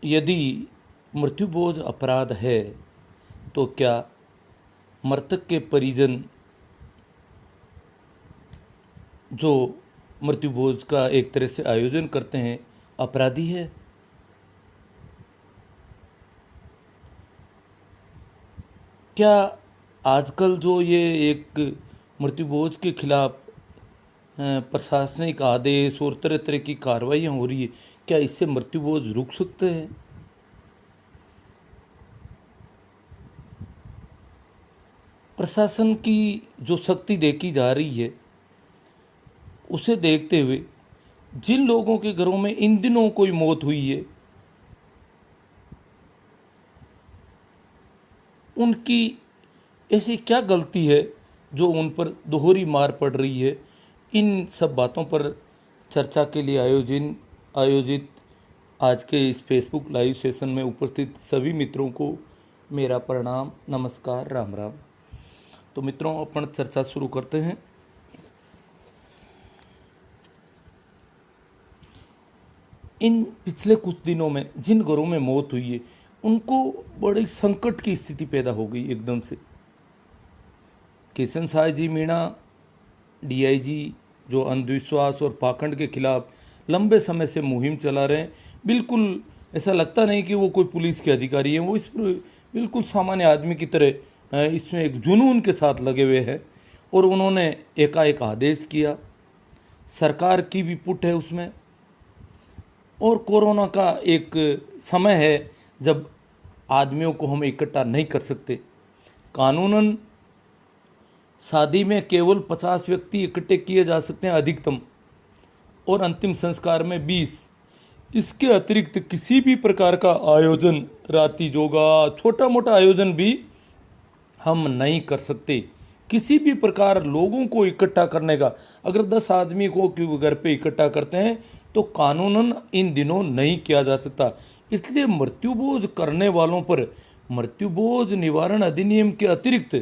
यदि मृत्युभोज अपराध है तो क्या मृतक के परिजन जो मृत्युभोज का एक तरह से आयोजन करते हैं अपराधी है? क्या आजकल जो ये एक मृत्युभोज के खिलाफ प्रशासनिक आदेश और तरह तरह की कार्रवाइयाँ हो रही है, क्या इससे मृत्युभोज रुक सकते हैं? प्रशासन की जो सख्ती देखी जा रही है उसे देखते हुए जिन लोगों के घरों में इन दिनों कोई मौत हुई है उनकी ऐसी क्या गलती है जो उन पर दोहरी मार पड़ रही है? इन सब बातों पर चर्चा के लिए आयोजित आज के इस फेसबुक लाइव सेशन में उपस्थित सभी मित्रों को मेरा प्रणाम, नमस्कार, राम राम। तो मित्रों, अपन चर्चा शुरू करते हैं। इन पिछले कुछ दिनों में जिन घरों में मौत हुई है उनको बड़ी संकट की स्थिति पैदा हो गई एकदम से। किशन साय जी मीणा डीआईजी जो अंधविश्वास और पाखंड के खिलाफ लंबे समय से मुहिम चला रहे हैं, बिल्कुल ऐसा लगता नहीं कि वो कोई पुलिस के अधिकारी हैं, वो इस बिल्कुल सामान्य आदमी की तरह इसमें एक जुनून के साथ लगे हुए हैं। और उन्होंने एकाएक आदेश किया, सरकार की भी पुट है उसमें। और कोरोना का एक समय है जब आदमियों को हम इकट्ठा नहीं कर सकते। कानूनन शादी में केवल 50 व्यक्ति इकट्ठे किए जा सकते हैं अधिकतम, और अंतिम संस्कार में 20। इसके अतिरिक्त किसी भी प्रकार का आयोजन, राती जोगा, छोटा मोटा आयोजन भी हम नहीं कर सकते। किसी भी प्रकार लोगों को इकट्ठा करने का, अगर 10 आदमी को घर पे इकट्ठा करते हैं तो कानूनन इन दिनों नहीं किया जा सकता। इसलिए मृत्युभोज करने वालों पर मृत्युभोज निवारण अधिनियम के अतिरिक्त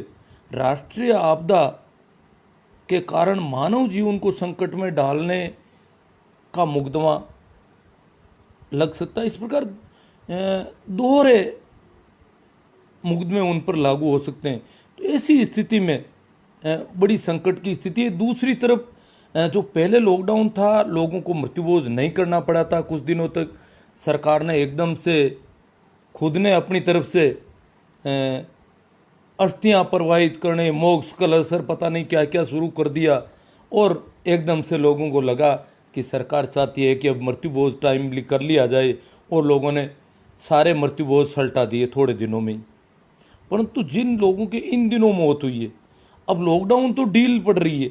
राष्ट्रीय आपदा के कारण मानव जीवन को संकट में डालने का मुकदमा लग सकता है। इस प्रकार दोहरे मुकदमे उन पर लागू हो सकते हैं। तो ऐसी स्थिति में बड़ी संकट की स्थिति है। दूसरी तरफ जो पहले लॉकडाउन था, लोगों को मृत्युभोज नहीं करना पड़ा था कुछ दिनों तक। सरकार ने एकदम से खुद ने अपनी तरफ से अस्थियां प्रवाहित करने, मोक्ष कलश, पता नहीं क्या क्या शुरू कर दिया। और एकदम से लोगों को लगा कि सरकार चाहती है कि अब मृत्युभोज टाइमली कर लिया जाए, और लोगों ने सारे मृत्युभोज सल्टा दिए थोड़े दिनों में ही। परंतु जिन लोगों के इन दिनों मौत हुई है, अब लॉकडाउन तो ढील पड़ रही है,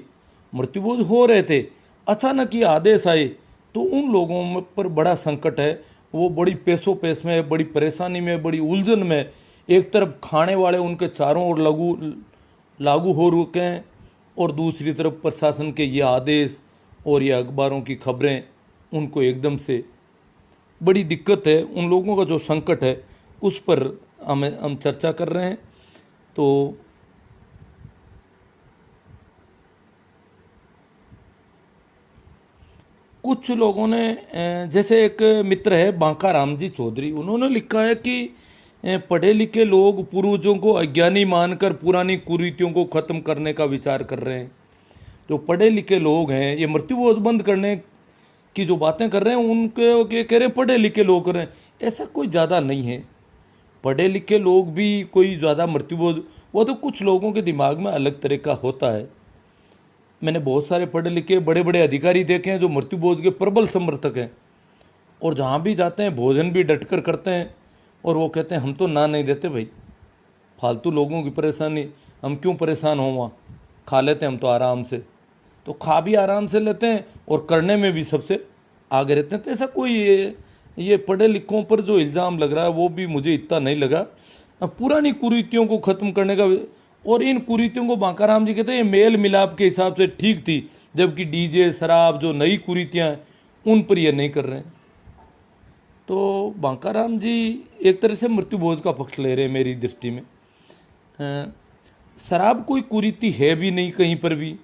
मृत्युभोज हो रहे थे, अचानक ये आदेश आए, तो उन लोगों पर बड़ा संकट है। वो बड़ी पेशो पेश में, बड़ी परेशानी में, बड़ी उलझन में। एक तरफ खाने वाले उनके चारों ओर लागू हो रुके हैं, और दूसरी तरफ प्रशासन के ये आदेश और ये अखबारों की खबरें उनको एकदम से बड़ी दिक्कत है। उन लोगों का जो संकट है उस पर हम चर्चा कर रहे हैं। तो कुछ लोगों ने, जैसे एक मित्र है बांका राम जी चौधरी, उन्होंने लिखा है कि पढ़े लिखे लोग पूर्वजों को अज्ञानी मानकर पुरानी कुरीतियों को खत्म करने का विचार कर रहे हैं। जो पढ़े लिखे लोग हैं ये मृत्युभोज बंद करने की जो बातें कर रहे हैं उनके कह रहे हैं पढ़े लिखे लोग कर रहे हैं। ऐसा कोई ज़्यादा नहीं है। पढ़े लिखे लोग भी कोई ज़्यादा मृत्युभोज, वो तो कुछ लोगों के दिमाग में अलग तरह का होता है। मैंने बहुत सारे पढ़े लिखे बड़े बड़े अधिकारी देखे हैं जो मृत्युभोज के प्रबल समर्थक हैं, और जहाँ भी जाते हैं भोजन भी डटकर करते हैं। और वो कहते हैं हम तो ना नहीं देते भाई, फालतू लोगों की परेशानी, हम क्यों परेशान हों, वहाँ खा लेते हैं हम तो आराम से। तो खा भी आराम से लेते हैं और करने में भी सबसे आगे रहते हैं। तो ऐसा कोई ये पढ़े लिखों पर जो इल्ज़ाम लग रहा है वो भी मुझे इतना नहीं लगा। पुरानी कुरीतियों को ख़त्म करने का, और इन कुरीतियों को बांकाराम जी कहते हैं ये मेल मिलाप के हिसाब से ठीक थी, जबकि डीजे शराब जो नई कुरीतियाँ हैं उन पर ये नहीं कर रहे हैं। तो बांकाराम जी एक तरह से मृत्युभोज का पक्ष ले रहे हैं मेरी दृष्टि में। शराब कोई कुरीति है भी नहीं कहीं पर भी।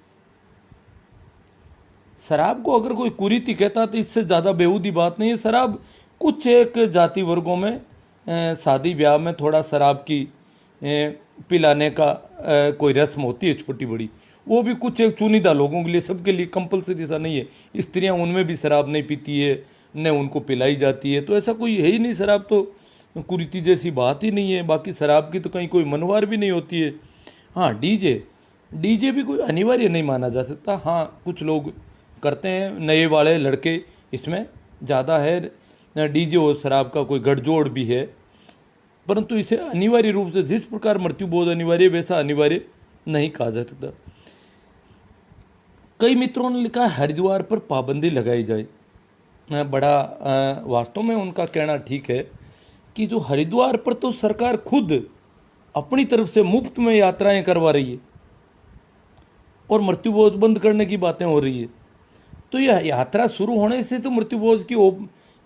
शराब को अगर कोई कुरीति कहता तो इससे ज़्यादा बेहूदी बात नहीं है। शराब कुछ एक जाति वर्गों में शादी ब्याह में थोड़ा शराब की पिलाने का कोई रस्म होती है छोटी बड़ी, वो भी कुछ एक चुनिंदा लोगों के लिए, सबके लिए कंपलसरी ऐसा नहीं है। स्त्रियां उनमें भी शराब नहीं पीती है, न उनको पिलाई जाती है, तो ऐसा कोई है ही नहीं। शराब तो कुरीति जैसी बात ही नहीं है। बाकी शराब की तो कहीं कोई मनवार भी नहीं होती है। हाँ, डीजे डीजे भी कोई अनिवार्य नहीं माना जा सकता। हाँ, कुछ लोग करते हैं, नए वाले लड़के इसमें ज़्यादा है। डीजे और शराब का कोई गठजोड़ भी है, परंतु इसे अनिवार्य रूप से जिस प्रकार मृत्यु बोध अनिवार्य वैसा अनिवार्य नहीं कहा जा सकता। कई मित्रों ने लिखा है हरिद्वार पर पाबंदी लगाई जाए। वास्तव में उनका कहना ठीक है कि जो हरिद्वार पर तो सरकार खुद अपनी तरफ से मुफ्त में यात्राएं करवा रही है और मृत्युभोज बंद करने की बातें हो रही है। तो यह यात्रा शुरू होने से तो मृत्युभोज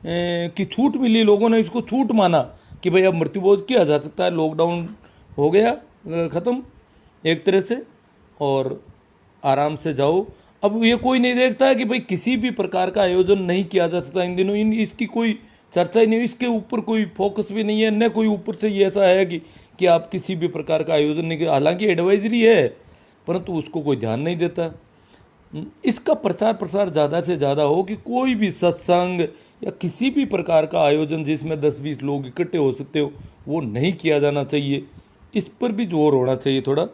की छूट मिली, लोगों ने इसको छूट माना कि भाई अब मृत्युभोज किया जा सकता है। लॉकडाउन हो गया ख़त्म एक तरह से, और आराम से जाओ। अब ये कोई नहीं देखता है कि भाई किसी भी प्रकार का आयोजन नहीं किया जा सकता इन दिनों, इसकी कोई चर्चा ही नहीं, इसके ऊपर कोई फोकस भी नहीं है, न कोई ऊपर से ये ऐसा है कि आप किसी भी प्रकार का आयोजन नहीं, हालांकि एडवाइजरी है परंतु उसको कोई ध्यान नहीं देता। इसका प्रचार प्रसार ज़्यादा से ज़्यादा हो कि कोई भी सत्संग या किसी भी प्रकार का आयोजन जिसमें 10-20 लोग इकट्ठे हो सकते हो वो नहीं किया जाना चाहिए। इस पर भी जोर होना चाहिए थोड़ा।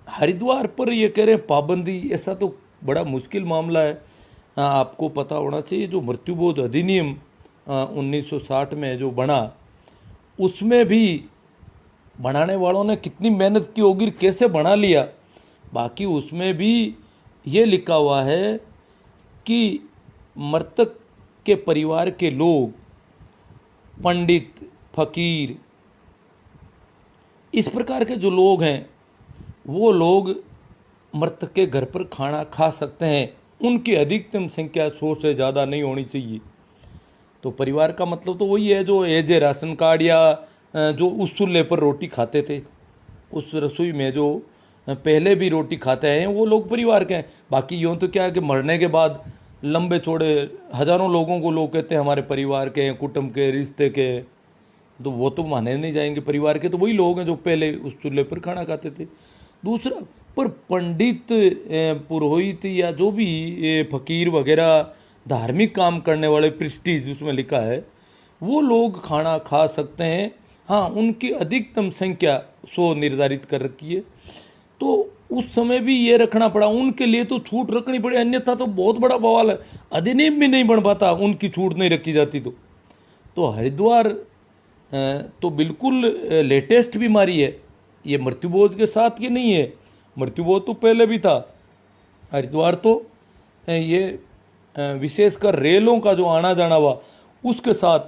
हरिद्वार पर ये कह रहे हैं पाबंदी, ऐसा तो बड़ा मुश्किल मामला है। आपको पता होना चाहिए जो मृत्युबोध अधिनियम 1960 में जो बना, उसमें भी बनाने वालों ने कितनी मेहनत की होगी, कैसे बना लिया। बाकी उसमें भी ये लिखा हुआ है कि मृतक के परिवार के लोग, पंडित, फकीर, इस प्रकार के जो लोग हैं वो लोग मृतक के घर पर खाना खा सकते हैं। उनकी अधिकतम संख्या 100 से ज़्यादा नहीं होनी चाहिए। तो परिवार का मतलब तो वही है जो एज ए राशन कार्ड या जो उस चूल्हे पर रोटी खाते थे, उस रसोई में जो पहले भी रोटी खाते हैं, वो लोग परिवार के हैं। बाकी यूँ तो क्या है कि मरने के बाद लंबे चौड़े हजारों लोगों को लोग कहते हैं हमारे परिवार के हैं, कुटुंब के, रिश्ते के, तो वो तो माने नहीं जाएंगे। परिवार के तो वही लोग हैं जो पहले उस चूल्हे पर खाना खाते थे। दूसरा, पर पंडित, पुरोहित या जो भी फकीर वगैरह धार्मिक काम करने वाले, प्रेस्टीज उसमें लिखा है, वो लोग खाना खा सकते हैं। हाँ, उनकी अधिकतम संख्या 100 निर्धारित कर रखी है। तो उस समय भी ये रखना पड़ा, उनके लिए तो छूट रखनी पड़ी, अन्यथा तो बहुत बड़ा बवाल है, अधिनियम भी नहीं बन पाता उनकी छूट नहीं रखी जाती। तो हरिद्वार तो बिल्कुल लेटेस्ट बीमारी है, ये मृत्युबोध के साथ ये नहीं है। मृत्युबोध तो पहले भी था, हरिद्वार तो ये विशेषकर रेलों का जो आना जाना हुआ उसके साथ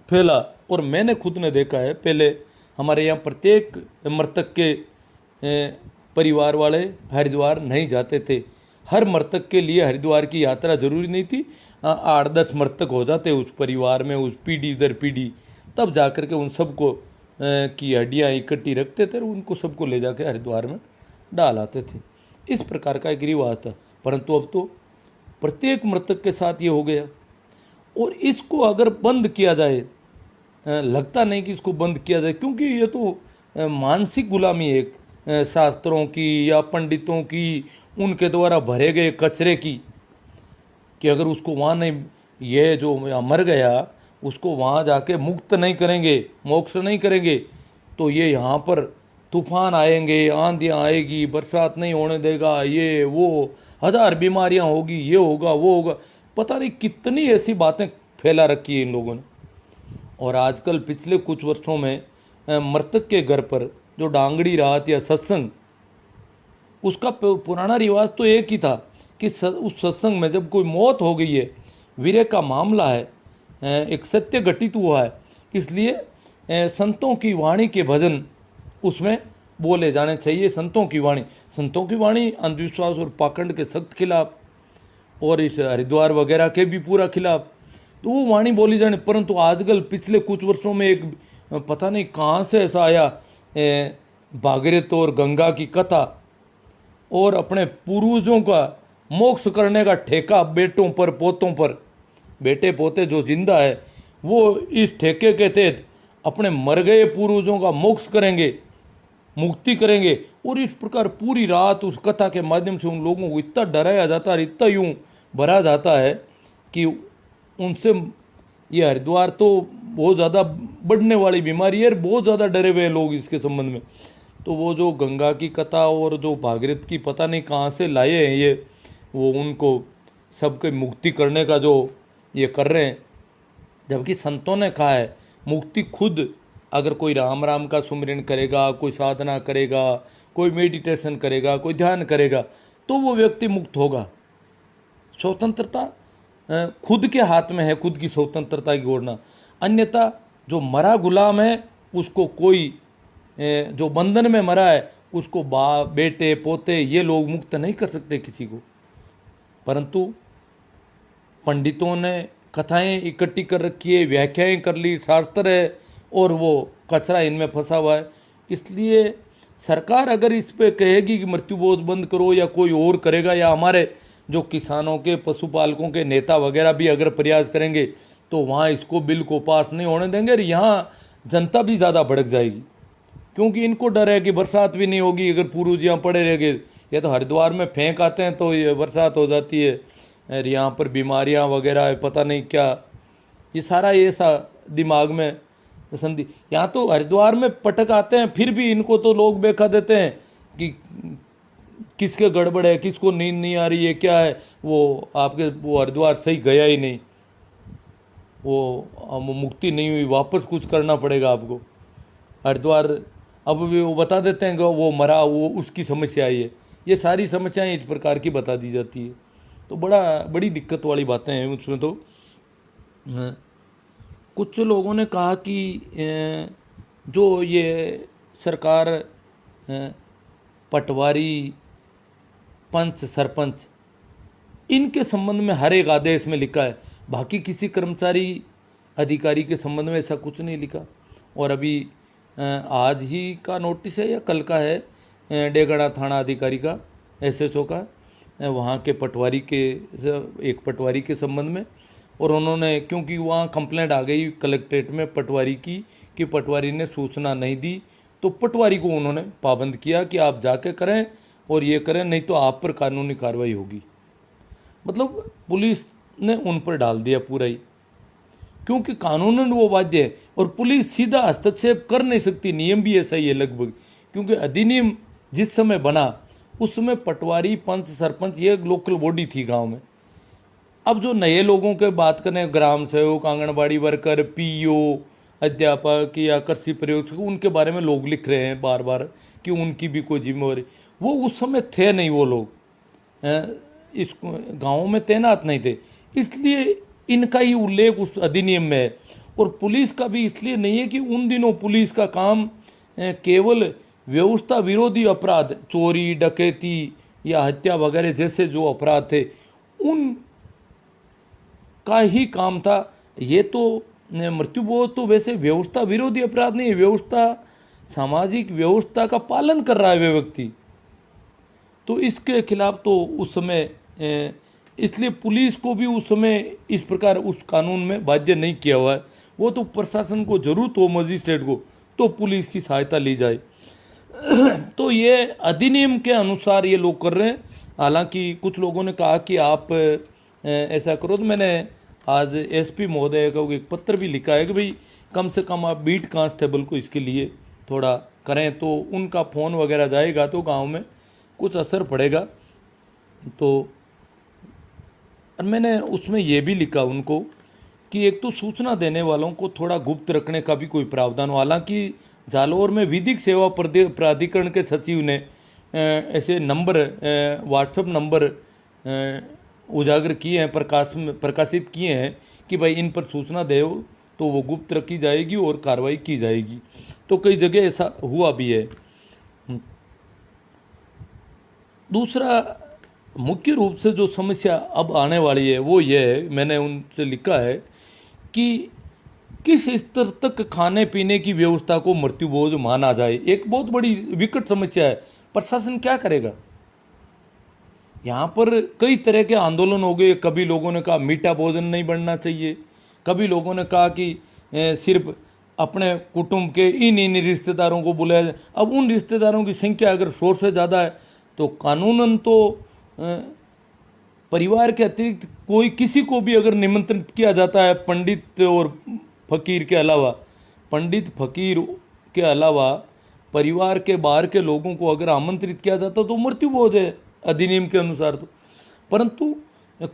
फैला। और मैंने खुद ने देखा है, पहले हमारे यहाँ प्रत्येक मृतक के परिवार वाले हरिद्वार नहीं जाते थे। हर मृतक के लिए हरिद्वार की यात्रा जरूरी नहीं थी। 8-10 मृतक हो जाते उस परिवार में, उस पीढ़ी दर पीढ़ी, तब जाकर के उन सबको की हड्डियाँ इकट्ठी रखते थे और उनको सबको ले जाके हरिद्वार में डाल आते थे। इस प्रकार का एक रिवाज था। परंतु अब तो प्रत्येक मृतक के साथ ये हो गया। और इसको अगर बंद किया जाए, लगता नहीं कि इसको बंद किया जाए, क्योंकि ये तो मानसिक गुलामी है एक, शास्त्रों की या पंडितों की, उनके द्वारा भरे गए कचरे की, कि अगर उसको वहाँ नहीं, ये जो मर गया उसको वहाँ जाके मुक्त नहीं करेंगे, मोक्ष नहीं करेंगे, तो ये यहाँ पर तूफान आएंगे, आंधियाँ आएगी, बरसात नहीं होने देगा, ये वो 1000 बीमारियाँ होगी, ये होगा वो होगा, पता नहीं कितनी ऐसी बातें फैला रखी है इन लोगों ने। और आजकल पिछले कुछ वर्षों में मृतक के घर पर जो डांगड़ी रात या सत्संग, उसका पुराना रिवाज तो एक ही था कि उस सत्संग में जब कोई मौत हो गई है, वीर्य का मामला है, एक सत्य घटित हुआ है, इसलिए संतों की वाणी के भजन उसमें बोले जाने चाहिए। संतों की वाणी अंधविश्वास और पाखंड के सख्त खिलाफ, और इस हरिद्वार वगैरह के भी पूरा खिलाफ, तो वो वाणी बोली जाने। परंतु आजकल पिछले कुछ वर्षों में एक पता नहीं कहाँ से ऐसा आया, भागीरथ और गंगा की कथा और अपने पूर्वजों का मोक्ष करने का ठेका बेटों पर पोतों पर बेटे पोते जो जिंदा है वो इस ठेके के तहत अपने मर गए पूर्वजों का मोक्ष करेंगे, मुक्ति करेंगे। और इस प्रकार पूरी रात उस कथा के माध्यम से उन लोगों को इतना डराया जाता है, इतना यूं भरा जाता है कि उनसे ये हरिद्वार तो बहुत ज़्यादा बढ़ने वाली बीमारी है, बहुत ज़्यादा डरे हुए हैं लोग इसके संबंध में। तो वो जो गंगा की कथा और जो भागीरथ की पता नहीं कहाँ से लाए हैं ये, वो उनको सबके मुक्ति करने का जो ये कर रहे हैं, जबकि संतों ने कहा है मुक्ति खुद, अगर कोई राम राम का सुमिरन करेगा, कोई साधना करेगा, कोई मेडिटेशन करेगा, कोई ध्यान करेगा, तो वो व्यक्ति मुक्त होगा। स्वतंत्रता खुद के हाथ में है, खुद की स्वतंत्रता की घोषणा। अन्यथा जो मरा गुलाम है उसको कोई, जो बंधन में मरा है उसको बाप बेटे पोते ये लोग मुक्त नहीं कर सकते किसी को। परंतु पंडितों ने कथाएं इकट्ठी कर रखी है, व्याख्याएं कर ली, शास्त्र है, और वो कचरा इनमें फंसा हुआ है। इसलिए सरकार अगर इस पे कहेगी कि मृत्युबोध बंद करो, या कोई और करेगा, या हमारे जो किसानों के पशुपालकों के नेता वगैरह भी अगर प्रयास करेंगे, तो वहाँ इसको बिल को पास नहीं होने देंगे। और यहाँ जनता भी ज़्यादा भड़क जाएगी, क्योंकि इनको डर है कि बरसात भी नहीं होगी अगर पूर्वज यहाँ पड़े रह गए। या तो हरिद्वार में फेंक आते हैं तो ये बरसात हो जाती है, और यहाँ पर बीमारियाँ वगैरह है, पता नहीं क्या, ये सारा ये सा दिमाग में संधि। यहाँ तो हरिद्वार में पटक आते हैं, फिर भी इनको तो लोग बेखा देते हैं कि किसके गड़बड़ है, किसको नींद नहीं आ रही है, क्या है। वो आपके वो हरिद्वार सही गया ही नहीं, वो मुक्ति नहीं हुई, वापस कुछ करना पड़ेगा आपको। हरिद्वार अब भी वो बता देते हैं कि वो मरा, वो उसकी समस्या आई है। ये सारी समस्याएं इस प्रकार की बता दी जाती है, तो बड़ी दिक्कत वाली बातें हैं उसमें। तो कुछ लोगों ने कहा कि जो ये सरकार पटवारी, पंच, सरपंच, इनके संबंध में हर एक आदेश में लिखा है, बाकी किसी कर्मचारी अधिकारी के संबंध में ऐसा कुछ नहीं लिखा। और अभी आज ही का नोटिस है या कल का है, डेगड़ा थाना अधिकारी का, SHO का, वहाँ के पटवारी के, एक पटवारी के संबंध में। और उन्होंने, क्योंकि वहाँ कंप्लेंट आ गई कलेक्ट्रेट में पटवारी की कि पटवारी ने सूचना नहीं दी, तो पटवारी को उन्होंने पाबंद किया कि आप जाके करें और ये करें, नहीं तो आप पर कानूनी कार्रवाई होगी। मतलब पुलिस ने उन पर डाल दिया पूरा ही, क्योंकि कानूनन वो बाध्य है और पुलिस सीधा हस्तक्षेप कर नहीं सकती। नियम भी ऐसा ही है लगभग, क्योंकि अधिनियम जिस समय बना उस समय पटवारी, पंच, सरपंच ये लोकल बॉडी थी गांव में। अब जो नए लोगों के बात करें, ग्राम सेवक, आंगनबाड़ी वर्कर, PO, अध्यापक या कृषि प्रयोगशाला, उनके बारे में लोग लिख रहे हैं बार बार कि उनकी भी कोई जिम्मेवारी, वो उस समय थे नहीं, वो लोग इस गाँव में तैनात नहीं थे, इसलिए इनका ही उल्लेख उस अधिनियम में है। और पुलिस का भी इसलिए नहीं है कि उन दिनों पुलिस का काम केवल व्यवस्था विरोधी अपराध, चोरी, डकैती या हत्या वगैरह जैसे जो अपराध थे उन का ही काम था। ये तो मृत्युबोध तो वैसे व्यवस्था विरोधी अपराध नहीं है, व्यवस्था, सामाजिक व्यवस्था का पालन कर रहा है वे व्यक्ति, तो इसके खिलाफ तो उस समय इसलिए पुलिस को भी उस समय इस प्रकार उस कानून में बाध्य नहीं किया हुआ है। वो तो प्रशासन को जरूरत हो, मजिस्ट्रेट को, तो पुलिस की सहायता ली जाए। तो ये अधिनियम के अनुसार ये लोग कर रहे हैं। हालांकि कुछ लोगों ने कहा कि आप ऐसा करो, तो मैंने आज SP महोदय को एक पत्र भी लिखा है कि भाई कम से कम आप बीट कांस्टेबल को इसके लिए थोड़ा करें, तो उनका फ़ोन वगैरह जाएगा तो गांव में कुछ असर पड़ेगा। तो और मैंने उसमें ये भी लिखा उनको कि एक तो सूचना देने वालों को थोड़ा गुप्त रखने का भी कोई प्रावधान हो। हालांकि जालौर में विधिक सेवा प्राधिकरण के सचिव ने ऐसे नंबर, WhatsApp नंबर उजागर किए हैं, प्रकाशित किए हैं कि भाई इन पर सूचना दे तो वो गुप्त रखी जाएगी और कार्रवाई की जाएगी। तो कई जगह ऐसा हुआ भी है। दूसरा मुख्य रूप से जो समस्या अब आने वाली है वो ये है, मैंने उनसे लिखा है कि किस स्तर तक खाने पीने की व्यवस्था को मृत्युबोध माना जाए। एक बहुत बड़ी विकट समस्या है, प्रशासन क्या करेगा? यहाँ पर कई तरह के आंदोलन हो गए। कभी लोगों ने कहा मीठा भोजन नहीं बनना चाहिए, कभी लोगों ने कहा कि सिर्फ अपने कुटुंब के इन इन रिश्तेदारों को बुलाया जाए। अब उन रिश्तेदारों की संख्या अगर 100 से ज़्यादा है तो कानूनन तो परिवार के अतिरिक्त कोई किसी को भी अगर निमंत्रित किया जाता है, पंडित और फकीर के अलावा, पंडित फकीर के अलावा परिवार के बाहर के लोगों को अगर आमंत्रित किया जाता तो मृत्यु भोज है अधिनियम के अनुसार। तो परंतु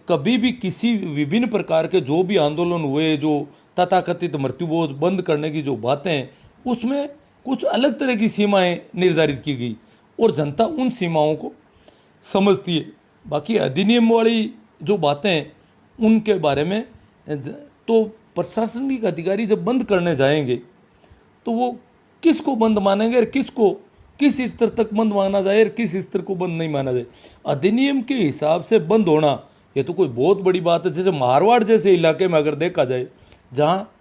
कभी भी किसी विभिन्न प्रकार के जो भी आंदोलन हुए, जो तथाकथित मृत्युभोज बंद करने की जो बातें हैं, उसमें कुछ अलग तरह की सीमाएं निर्धारित की गई और जनता उन सीमाओं को समझती है। बाकी अधिनियम वाली जो बातें हैं उनके बारे में तो प्रशासनिक अधिकारी जब बंद करने जाएंगे तो वो किसको बंद मानेंगे और किसको किस स्तर तक बंद माना जाए और किस स्तर को बंद नहीं माना जाए। अधिनियम के हिसाब से बंद होना ये तो कोई बहुत बड़ी बात है। जैसे मारवाड़ जैसे इलाके में अगर देखा जाए, जहाँ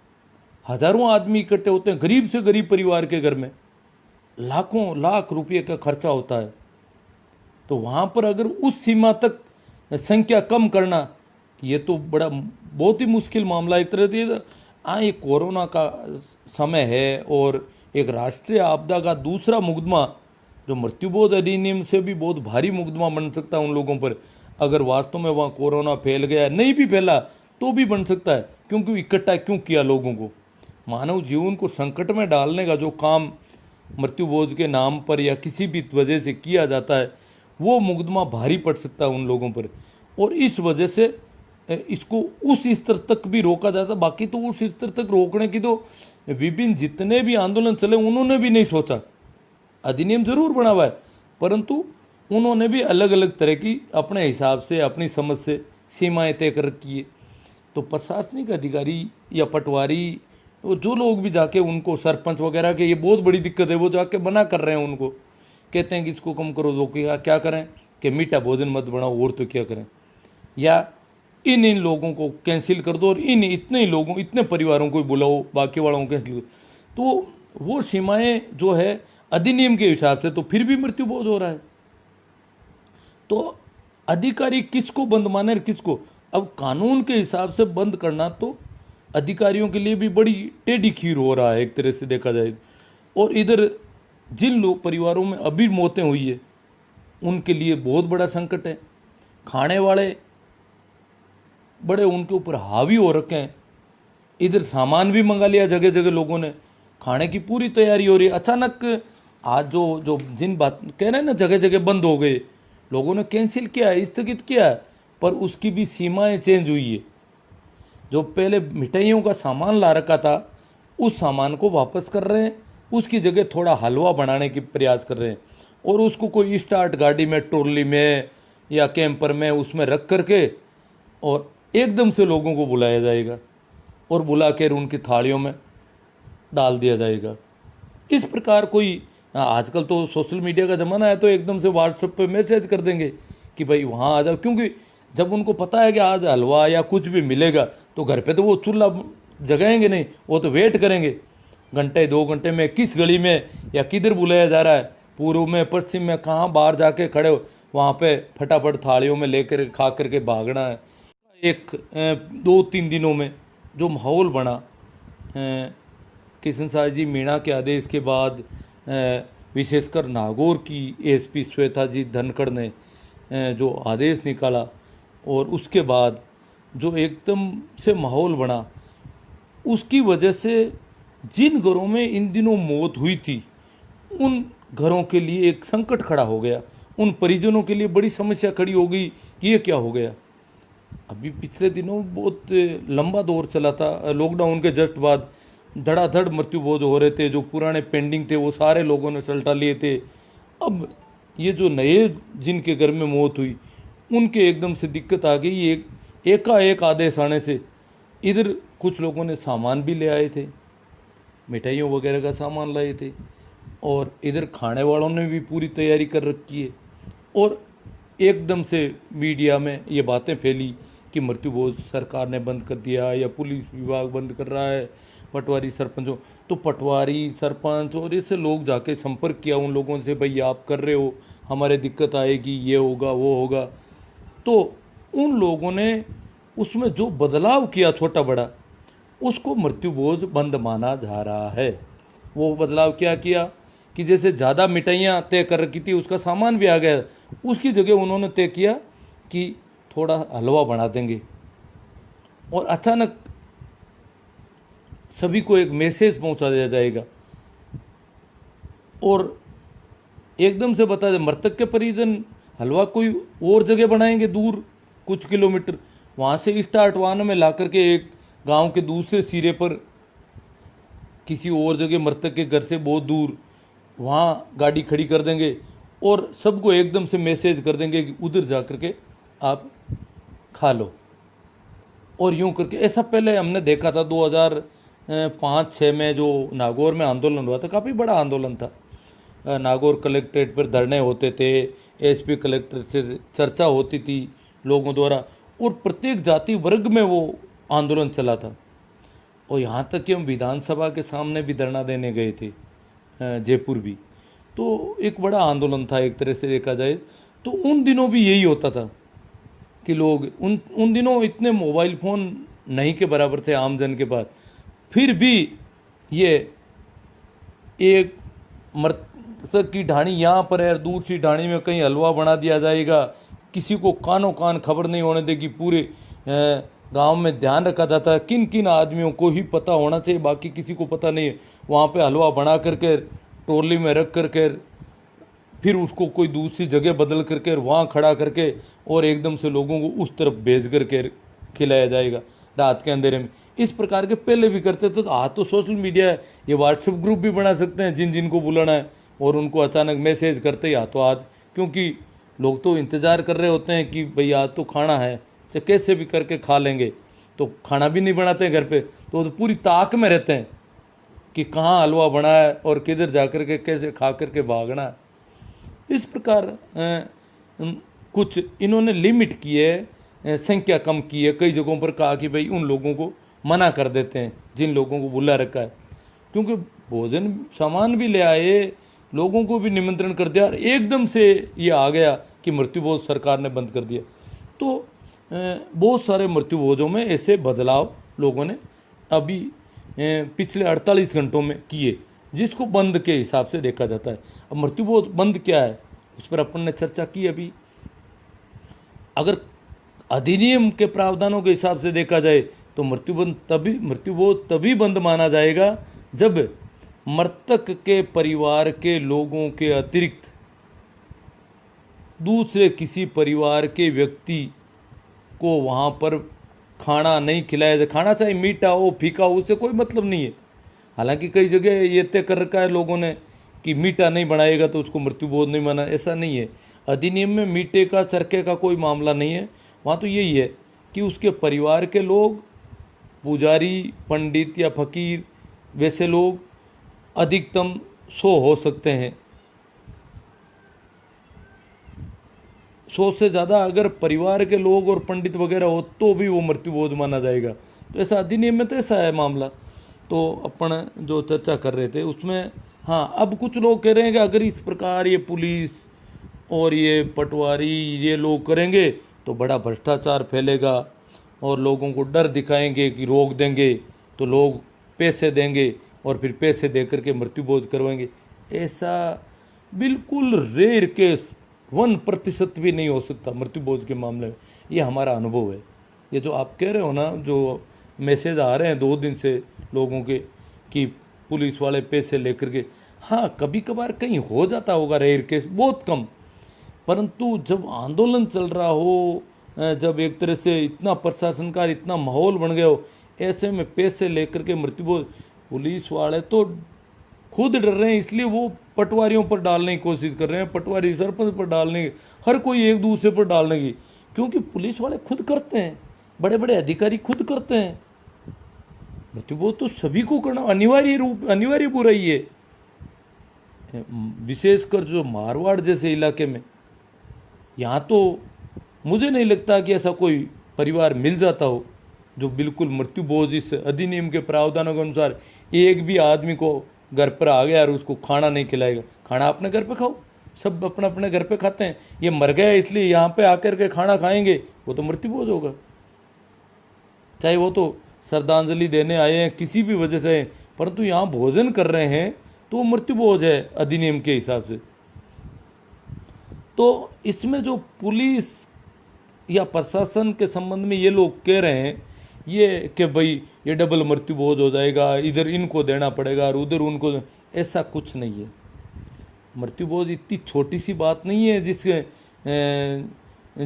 हजारों आदमी इकट्ठे होते हैं, गरीब से गरीब परिवार के घर में लाखों लाख रुपये का खर्चा होता है, तो वहाँ पर अगर उस सीमा तक संख्या कम करना ये तो बड़ा बहुत ही मुश्किल मामला एक तरह से। हाँ, ये कोरोना का समय है और एक राष्ट्रीय आपदा का दूसरा मुकदमा जो मृत्युभोज अधिनियम से भी बहुत भारी मुकदमा बन सकता है उन लोगों पर। अगर वास्तव में वहाँ कोरोना फैल गया, नहीं भी फैला तो भी बन सकता है, क्योंकि इकट्ठा क्यों किया लोगों को। मानव जीवन को संकट में डालने का जो काम मृत्युभोज के नाम पर या किसी भी वजह से किया जाता है वो मुकदमा भारी पड़ सकता है उन लोगों पर, और इस वजह से इसको उस स्तर तक भी रोका जाता। बाकी तो उस स्तर तक रोकने की तो विभिन्न जितने भी आंदोलन चले उन्होंने भी नहीं सोचा। अधिनियम जरूर बना हुआ है, परंतु उन्होंने भी अलग अलग तरह की अपने हिसाब से अपनी समझ से सीमाएं तय कर रखी है। तो प्रशासनिक अधिकारी या पटवारी वो जो लोग भी जाके उनको, सरपंच वगैरह के, ये बहुत बड़ी दिक्कत है, वो जाके मना कर रहे हैं उनको, कहते हैं कि इसको कम करो। दो क्या करें कि मीठा भोजन मत बनाओ, और तो क्या करें, या इन लोगों को कैंसिल कर दो और इतने ही लोगों, इतने परिवारों को ही बुलाओ, बाकी वालों को कैंसिल करो। तो वो सीमाएं जो है अधिनियम के हिसाब से तो फिर भी मृत्युभोज हो रहा है। तो अधिकारी किसको बंद माने और किसको, अब कानून के हिसाब से बंद करना तो अधिकारियों के लिए भी बड़ी टेढ़ी खीर हो रहा है एक तरह से देखा जाए। और इधर जिन लोग परिवारों में अभी मौतें हुई है उनके लिए बहुत बड़ा संकट है। खाने वाले बड़े उनके ऊपर हावी हो रखे हैं। इधर सामान भी मंगा लिया जगह जगह लोगों ने, खाने की पूरी तैयारी हो रही है। अचानक आज जो जिन बात कह रहे हैं ना, जगह जगह बंद हो गए, लोगों ने कैंसिल किया है, स्थगित किया है, पर उसकी भी सीमाएं चेंज हुई है। जो पहले मिठाइयों का सामान ला रखा था उस सामान को वापस कर रहे हैं, उसकी जगह थोड़ा हलवा बनाने की प्रयास कर रहे हैं, और उसको कोई स्टार्ट गाड़ी में, ट्रॉली में या कैंपर में उसमें रख करके और एकदम से लोगों को बुलाया जाएगा और बुला कर उनकी थालियों में डाल दिया जाएगा। इस प्रकार कोई, आजकल तो सोशल मीडिया का ज़माना है, तो एकदम से व्हाट्सएप पे मैसेज कर देंगे कि भाई वहाँ आ जाओ, क्योंकि जब उनको पता है कि आज हलवा या कुछ भी मिलेगा तो घर पे तो वो चूल्हा जगाएंगे नहीं, वो तो वेट करेंगे घंटे 2 घंटे में किस गली में या किधर बुलाया जा रहा है, पूर्व में पश्चिम में, कहाँ बाहर जाके खड़े हो, वहाँ पे फटाफट थालियों में लेकर खा करके भागना है। एक 2-3 दिनों में जो माहौल बना किशन साह जी मीणा के आदेश के बाद, विशेषकर नागौर की एसपी श्वेता जी धनखड़ ने जो आदेश निकाला, और उसके बाद जो एकदम से माहौल बना, उसकी वजह से जिन घरों में इन दिनों मौत हुई थी उन घरों के लिए एक संकट खड़ा हो गया। उन परिजनों के लिए बड़ी समस्या खड़ी हो गई कि ये क्या हो गया। अभी पिछले दिनों बहुत लंबा दौर चला था, लॉकडाउन के जस्ट बाद धड़ाधड़ मृत्युभोज हो रहे थे। जो पुराने पेंडिंग थे वो सारे लोगों ने सल्टा लिए थे। अब ये जो नए जिनके घर में मौत हुई उनके एकदम से दिक्कत आ गई। एकाएक आदेश आने से इधर कुछ लोगों ने सामान भी ले आए थे, मिठाइयों वगैरह का सामान लाए थे, और इधर खाने वालों ने भी पूरी तैयारी कर रखी है, और एकदम से मीडिया में ये बातें फैली कि मृत्युभोज सरकार ने बंद कर दिया या पुलिस विभाग बंद कर रहा है, पटवारी सरपंचों। तो पटवारी सरपंच और इससे लोग जाके संपर्क किया उन लोगों से, भाई आप कर रहे हो, हमारे दिक्कत आएगी, ये होगा वो होगा। तो उन लोगों ने उसमें जो बदलाव किया छोटा बड़ा, उसको मृत्युभोज बंद माना जा रहा है। वो बदलाव क्या किया कि जैसे ज़्यादा मिठाइयाँ तय कर रखी थी, उसका सामान भी आ गया, उसकी जगह उन्होंने तय किया कि थोड़ा हलवा बना देंगे, और अचानक सभी को एक मैसेज पहुंचा दिया जाएगा और एकदम से बता दे मृतक के परिजन हलवा कोई और जगह बनाएंगे दूर कुछ किलोमीटर, वहाँ से स्टार्ट वाहन में ला करके एक गांव के दूसरे सिरे पर किसी और जगह मृतक के घर से बहुत दूर वहाँ गाड़ी खड़ी कर देंगे और सबको एकदम से मैसेज कर देंगे कि उधर जा करके आप खा लो। और यूं करके ऐसा पहले हमने देखा था 2005-06 में जो नागौर में आंदोलन हुआ था, काफ़ी बड़ा आंदोलन था। नागौर कलेक्ट्रेट पर धरने होते थे, एसपी कलेक्टर से चर्चा होती थी लोगों द्वारा, और प्रत्येक जाति वर्ग में वो आंदोलन चला था। और यहाँ तक कि हम विधानसभा के सामने भी धरना देने गए थे, जयपुर भी। तो एक बड़ा आंदोलन था एक तरह से देखा जाए तो। उन दिनों भी यही होता था कि लोग उन दिनों इतने मोबाइल फ़ोन नहीं के बराबर थे आम जन के पास, फिर भी ये एक मृतक की ढाणी यहाँ पर है, दूर सी ढाणी में कहीं हलवा बना दिया जाएगा, किसी को कानों कान खबर नहीं होने देगी, पूरे गांव में ध्यान रखा जाता है, किन किन आदमियों को ही पता होना चाहिए, बाकी किसी को पता नहीं है। वहाँ पे हलवा बना करके ट्रॉली में रख करके फिर उसको कोई दूसरी जगह बदल करके वहाँ खड़ा करके और एकदम से लोगों को उस तरफ भेज करके खिलाया जाएगा रात के अंधेरे में। इस प्रकार के पहले भी करते थे। तो आज तो सोशल मीडिया है, ये व्हाट्सएप ग्रुप भी बना सकते हैं जिन जिन को बुलाना है, और उनको अचानक मैसेज करते ही हाथों हाथ, क्योंकि लोग तो इंतज़ार कर रहे होते हैं कि भाई आज तो खाना है, चाहे कैसे भी करके खा लेंगे। तो खाना भी नहीं बनाते हैं घर पे, तो पूरी ताक में रहते हैं कि कहाँ हलवा बना है और किधर जा कर के कैसे खा करके भागना है। इस प्रकार कुछ इन्होंने लिमिट की है, संख्या कम की है। कई जगहों पर कहा कि भाई उन लोगों को मना कर देते हैं जिन लोगों को बुला रखा है, क्योंकि भोजन सामान भी ले आए, लोगों को भी निमंत्रण कर दिया और एकदम से ये आ गया कि मृत्युभोज सरकार ने बंद कर दिया। तो बहुत सारे मृत्युभोजों में ऐसे बदलाव लोगों ने अभी पिछले 48 घंटों में किए, जिसको बंद के हिसाब से देखा जाता है। अब मृत्युभोज बंद क्या है उस पर अपन ने चर्चा की अभी। अगर अधिनियम के प्रावधानों के हिसाब से देखा जाए तो मृत्युभोज तभी बंद माना जाएगा जब मृतक के परिवार के लोगों के अतिरिक्त दूसरे किसी परिवार के व्यक्ति को वहाँ पर खाना नहीं खिलाया जाए। खाना चाहे मीठा हो फीका हो, उससे कोई मतलब नहीं है। हालांकि कई जगह ये तय कर रखा है लोगों ने कि मीठा नहीं बनाएगा तो उसको मृत्युभोज नहीं माना, ऐसा नहीं है। अधिनियम में मीठे का चरखे का कोई मामला नहीं है। वहाँ तो यही है कि उसके परिवार के लोग, पुजारी, पंडित या फकीर, वैसे लोग अधिकतम 100 हो सकते हैं। 100 से ज़्यादा अगर परिवार के लोग और पंडित वगैरह हो तो भी वो मृत्युभोज माना जाएगा। तो ऐसा अधिनियम में तो ऐसा है मामला। तो अपन जो चर्चा कर रहे थे उसमें, हाँ, अब कुछ लोग कह रहे हैं कि अगर इस प्रकार ये पुलिस और ये पटवारी ये लोग करेंगे तो बड़ा भ्रष्टाचार फैलेगा और लोगों को डर दिखाएंगे कि रोक देंगे तो लोग पैसे देंगे और फिर पैसे दे करके मृत्युभोज करवाएंगे। ऐसा बिल्कुल रेयर केस 1% भी नहीं हो सकता मृत्युभोज के मामले में। ये हमारा अनुभव है। ये जो आप कह रहे हो ना, जो मैसेज आ रहे हैं 2 दिन से लोगों के कि पुलिस वाले पैसे लेकर के, हाँ कभी कभार कहीं हो जाता होगा रेयर केस, बहुत कम। परंतु जब आंदोलन चल रहा हो, जब एक तरह से इतना प्रशासन का इतना माहौल बन गया हो, ऐसे में पैसे लेकर के मृत्युभोज, पुलिस वाले तो खुद डर रहे हैं, इसलिए वो पटवारियों पर डालने की कोशिश कर रहे हैं, पटवारी सरपंच पर डालने की, हर कोई एक दूसरे पर डालने की, क्योंकि पुलिस वाले खुद करते हैं, बड़े बड़े अधिकारी खुद करते हैं। मृत्युभोज तो सभी को करना अनिवार्य बुराई है। विशेषकर जो मारवाड़ जैसे इलाके में, यहाँ तो मुझे नहीं लगता कि ऐसा कोई परिवार मिल जाता हो जो बिल्कुल मृत्युभोज इस अधिनियम के प्रावधानों के अनुसार एक भी आदमी को घर पर आ गया और उसको खाना नहीं खिलाएगा। खाना अपने घर पे खाओ, सब अपने अपने घर पे खाते हैं। ये मर गया इसलिए यहाँ पे आकर के खाना खाएंगे, वो तो मृत्यु भोज होगा। चाहे वो तो श्रद्धांजलि देने आए हैं किसी भी वजह से, परंतु यहाँ भोजन कर रहे हैं तो वो मृत्यु भोज है अधिनियम के हिसाब से। तो इसमें जो पुलिस या प्रशासन के संबंध में ये लोग कह रहे हैं ये कि भाई ये डबल मृत्यु भोज हो जाएगा, इधर इनको देना पड़ेगा और उधर उनको, ऐसा कुछ नहीं है। मृत्यु भोज इतनी छोटी सी बात नहीं है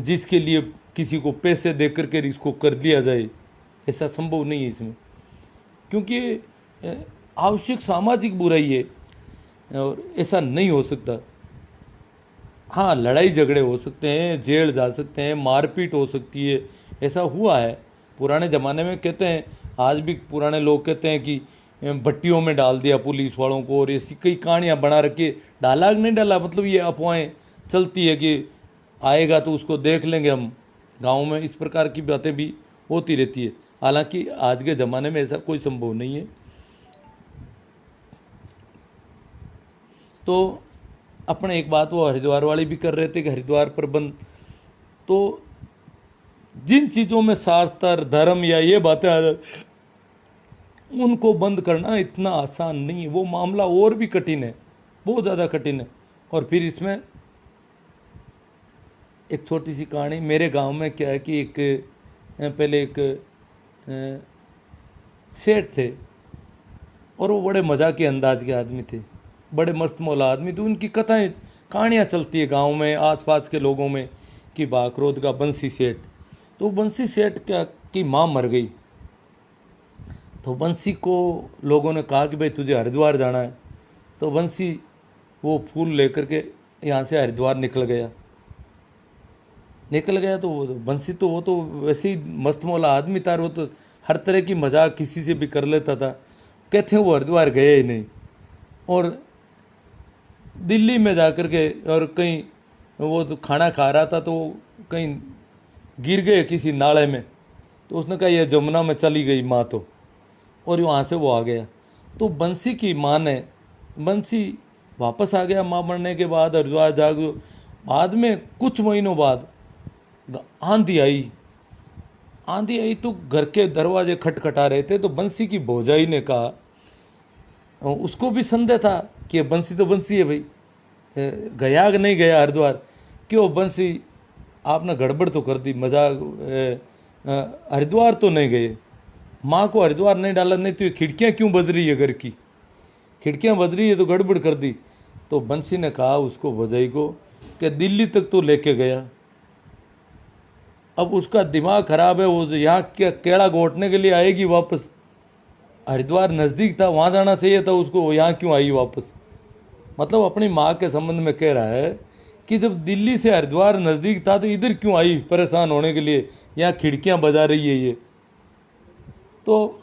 जिसके लिए किसी को पैसे दे करके इसको कर दिया जाए, ऐसा संभव नहीं है इसमें, क्योंकि आवश्यक सामाजिक बुराई है और ऐसा नहीं हो सकता। हाँ, लड़ाई झगड़े हो सकते हैं, जेल जा सकते हैं, मारपीट हो सकती है, ऐसा हुआ है पुराने ज़माने में। कहते हैं आज भी पुराने लोग कहते हैं कि भट्टियों में डाल दिया पुलिस वालों को, और ऐसी कई कहानियाँ बना रखी। डाला कि नहीं डाला, मतलब ये अफवाहें चलती है कि आएगा तो उसको देख लेंगे हम गाँव में, इस प्रकार की बातें भी होती रहती है। हालांकि आज के ज़माने में ऐसा कोई संभव नहीं है। तो अपने एक बात वो हरिद्वार वाले भी कर रहे थे कि हरिद्वार पर बंद, तो जिन चीज़ों में शास्त्र धर्म या ये बातें आ जाती उनको बंद करना इतना आसान नहीं है, वो मामला और भी कठिन है, बहुत ज़्यादा कठिन है। और फिर इसमें एक छोटी सी कहानी, मेरे गांव में क्या है कि पहले एक सेठ थे और वो बड़े मजाक के अंदाज के आदमी थे, बड़े मस्त मौला आदमी थे। उनकी कथाएं कहानियाँ चलती है गांव में आसपास के लोगों में कि बाकरोद का बंसी सेठ, तो बंसी सेठ की माँ मर गई। तो बंसी को लोगों ने कहा कि भाई तुझे हरिद्वार जाना है, तो बंसी वो फूल लेकर के यहाँ से हरिद्वार निकल गया। तो वो बंसी तो वो तो वैसे ही मस्त मौला आदमी था, वो तो हर तरह की मजाक किसी से भी कर लेता था। कहते हैं वो हरिद्वार गया ही नहीं और दिल्ली में जाकर के, और कहीं वो तो खाना खा रहा था तो कहीं गिर गए किसी नाले में, तो उसने कहा ये जमुना में चली गई माँ तो, और वहाँ से वो आ गया। तो बंसी की माँ ने, बंसी वापस आ गया माँ मरने के बाद हरिद्वार जाकर। बाद में कुछ महीनों बाद आंधी आई तो घर के दरवाजे खटखटा रहे थे। तो बंसी की भौजाई ने कहा, उसको भी संदेह था कि बंसी तो बंसी है भाई, गया कि नहीं गया हरिद्वार, क्यों बंसी आपने गड़बड़ तो कर दी, मजाक, हरिद्वार तो नहीं गए, माँ को हरिद्वार नहीं डाला, नहीं तो ये खिड़कियाँ क्यों बज रही है, घर की खिड़कियाँ बज रही है तो गड़बड़ कर दी। तो बंसी ने कहा उसको भौजाई को कि दिल्ली तक तो लेके गया, अब उसका दिमाग खराब है, वो यहाँ क्या केड़ा घोटने के लिए आएगी वापस, हरिद्वार नज़दीक था वहाँ जाना चाहिए था उसको, यहाँ क्यों आई वापस। मतलब अपनी माँ के संबंध में कह रहा है कि जब दिल्ली से हरिद्वार नज़दीक था तो इधर क्यों आई परेशान होने के लिए, यहाँ खिड़कियाँ बजा रही है ये। तो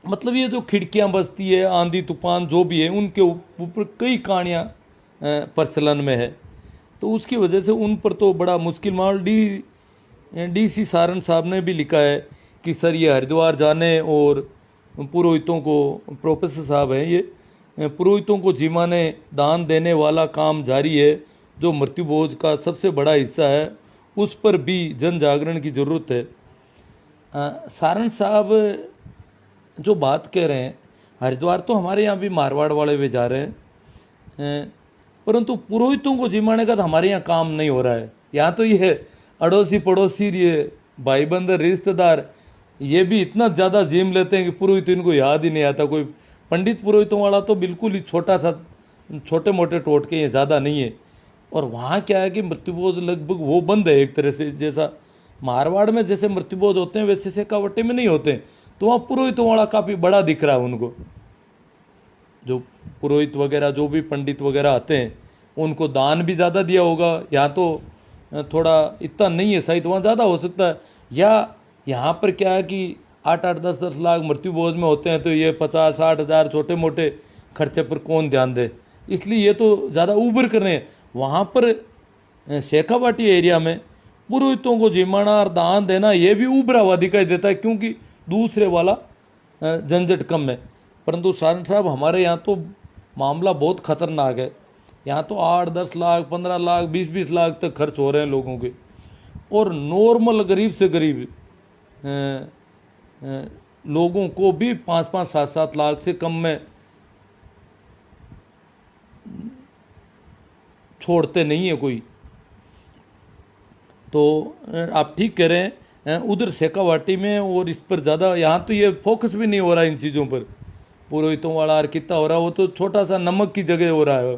मतलब ये जो खिड़कियाँ बजती है, आंधी तूफान जो भी है, उनके ऊपर कई कहानियाँ प्रचलन में है। तो उसकी वजह से उन पर तो बड़ा मुश्किल माहौल। DC सारन साहब ने भी लिखा है कि सर ये हरिद्वार जाने और पुरोहितों को, प्रोफेसर साहब हैं ये, पुरोहितों को जिमाने दान देने वाला काम जारी है, जो मृत्यु भोज का सबसे बड़ा हिस्सा है, उस पर भी जन जागरण की ज़रूरत है। सारन साहब जो बात कह रहे हैं, हरिद्वार तो हमारे यहाँ भी मारवाड़ वाले भी जा रहे हैं, परंतु पुरोहितों को जिमाने का तो हमारे यहाँ काम नहीं हो रहा है। यहाँ तो ये अड़ोसी पड़ोसी, ये भाई बंधु रिश्तेदार, ये भी इतना ज़्यादा जिम लेते हैं कि पुरोहित इनको याद ही नहीं आता। कोई पंडित पुरोहितों वाला तो बिल्कुल ही छोटा सा, छोटे मोटे टोटके, ये ज़्यादा नहीं है। और वहाँ क्या है कि मृत्युभोज लगभग वो बंद है एक तरह से, जैसा मारवाड़ में जैसे मृत्युभोज होते हैं वैसे शेखावटी में नहीं होते। तो वहाँ पुरोहितों वाला काफ़ी बड़ा दिख रहा है उनको, जो पुरोहित वगैरह जो भी पंडित वगैरह आते हैं उनको दान भी ज़्यादा दिया होगा। यहाँ तो थोड़ा इतना नहीं है, शायद वहाँ ज़्यादा हो सकता है। या यहाँ पर क्या है कि 8-8, 10-10 लाख मृत्यु भोज में होते हैं, तो ये 50-60 हज़ार छोटे मोटे खर्चे पर कौन ध्यान दे, इसलिए ये तो ज़्यादा उभर कर रहे हैं। वहाँ पर शेखावाटी एरिया में पुरोहितों को जिमाना और दान देना ये भी उभरा हुआ दिखाई देता है, क्योंकि दूसरे वाला झंझट कम है। परंतु सारन साहब हमारे यहाँ तो मामला बहुत खतरनाक है। यहाँ तो 8-10 लाख, 15 लाख, 20-20 लाख तक खर्च हो रहे हैं लोगों के। और नॉर्मल गरीब से गरीब लोगों को भी 5-5, 7-7 लाख से कम में छोड़ते नहीं है कोई। तो आप ठीक कह रहे हैं, उधर शेखावाटी में और इस पर ज़्यादा, यहाँ तो ये फोकस भी नहीं हो रहा इन चीज़ों पर, पुरोहितों वाला और कितना हो रहा है, वो तो छोटा सा नमक की जगह हो रहा है,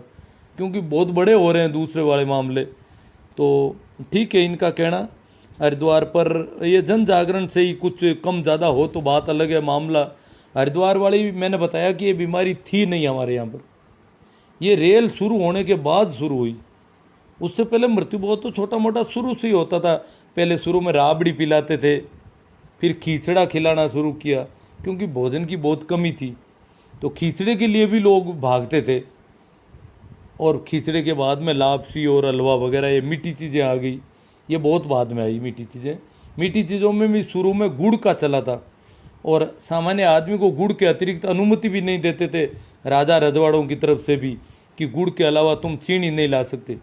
क्योंकि बहुत बड़े हो रहे हैं दूसरे वाले मामले। तो ठीक है इनका कहना, हरिद्वार पर ये जन जागरण से ही कुछ कम ज़्यादा हो तो बात अलग है। मामला हरिद्वार वाली मैंने बताया कि ये बीमारी थी नहीं हमारे यहाँ पर, ये रेल शुरू होने के बाद शुरू हुई। उससे पहले मृत्यु बहुत तो छोटा मोटा शुरू से ही होता था। पहले शुरू में राबड़ी पिलाते थे, फिर खींचड़ा खिलाना शुरू किया, क्योंकि भोजन की बहुत कमी थी, तो खींचड़े के लिए भी लोग भागते थे। और खींचड़े के बाद में लापसी और हलवा वगैरह ये मीठी चीज़ें आ गई, ये बहुत बाद में आई मीठी चीज़ें। मीठी चीज़ों में भी शुरू में गुड़ का चला था, और सामान्य आदमी को गुड़ के अतिरिक्त अनुमति भी नहीं देते थे राजा रजवाड़ों की तरफ से भी, कि गुड़ के अलावा तुम चीनी नहीं ला सकते।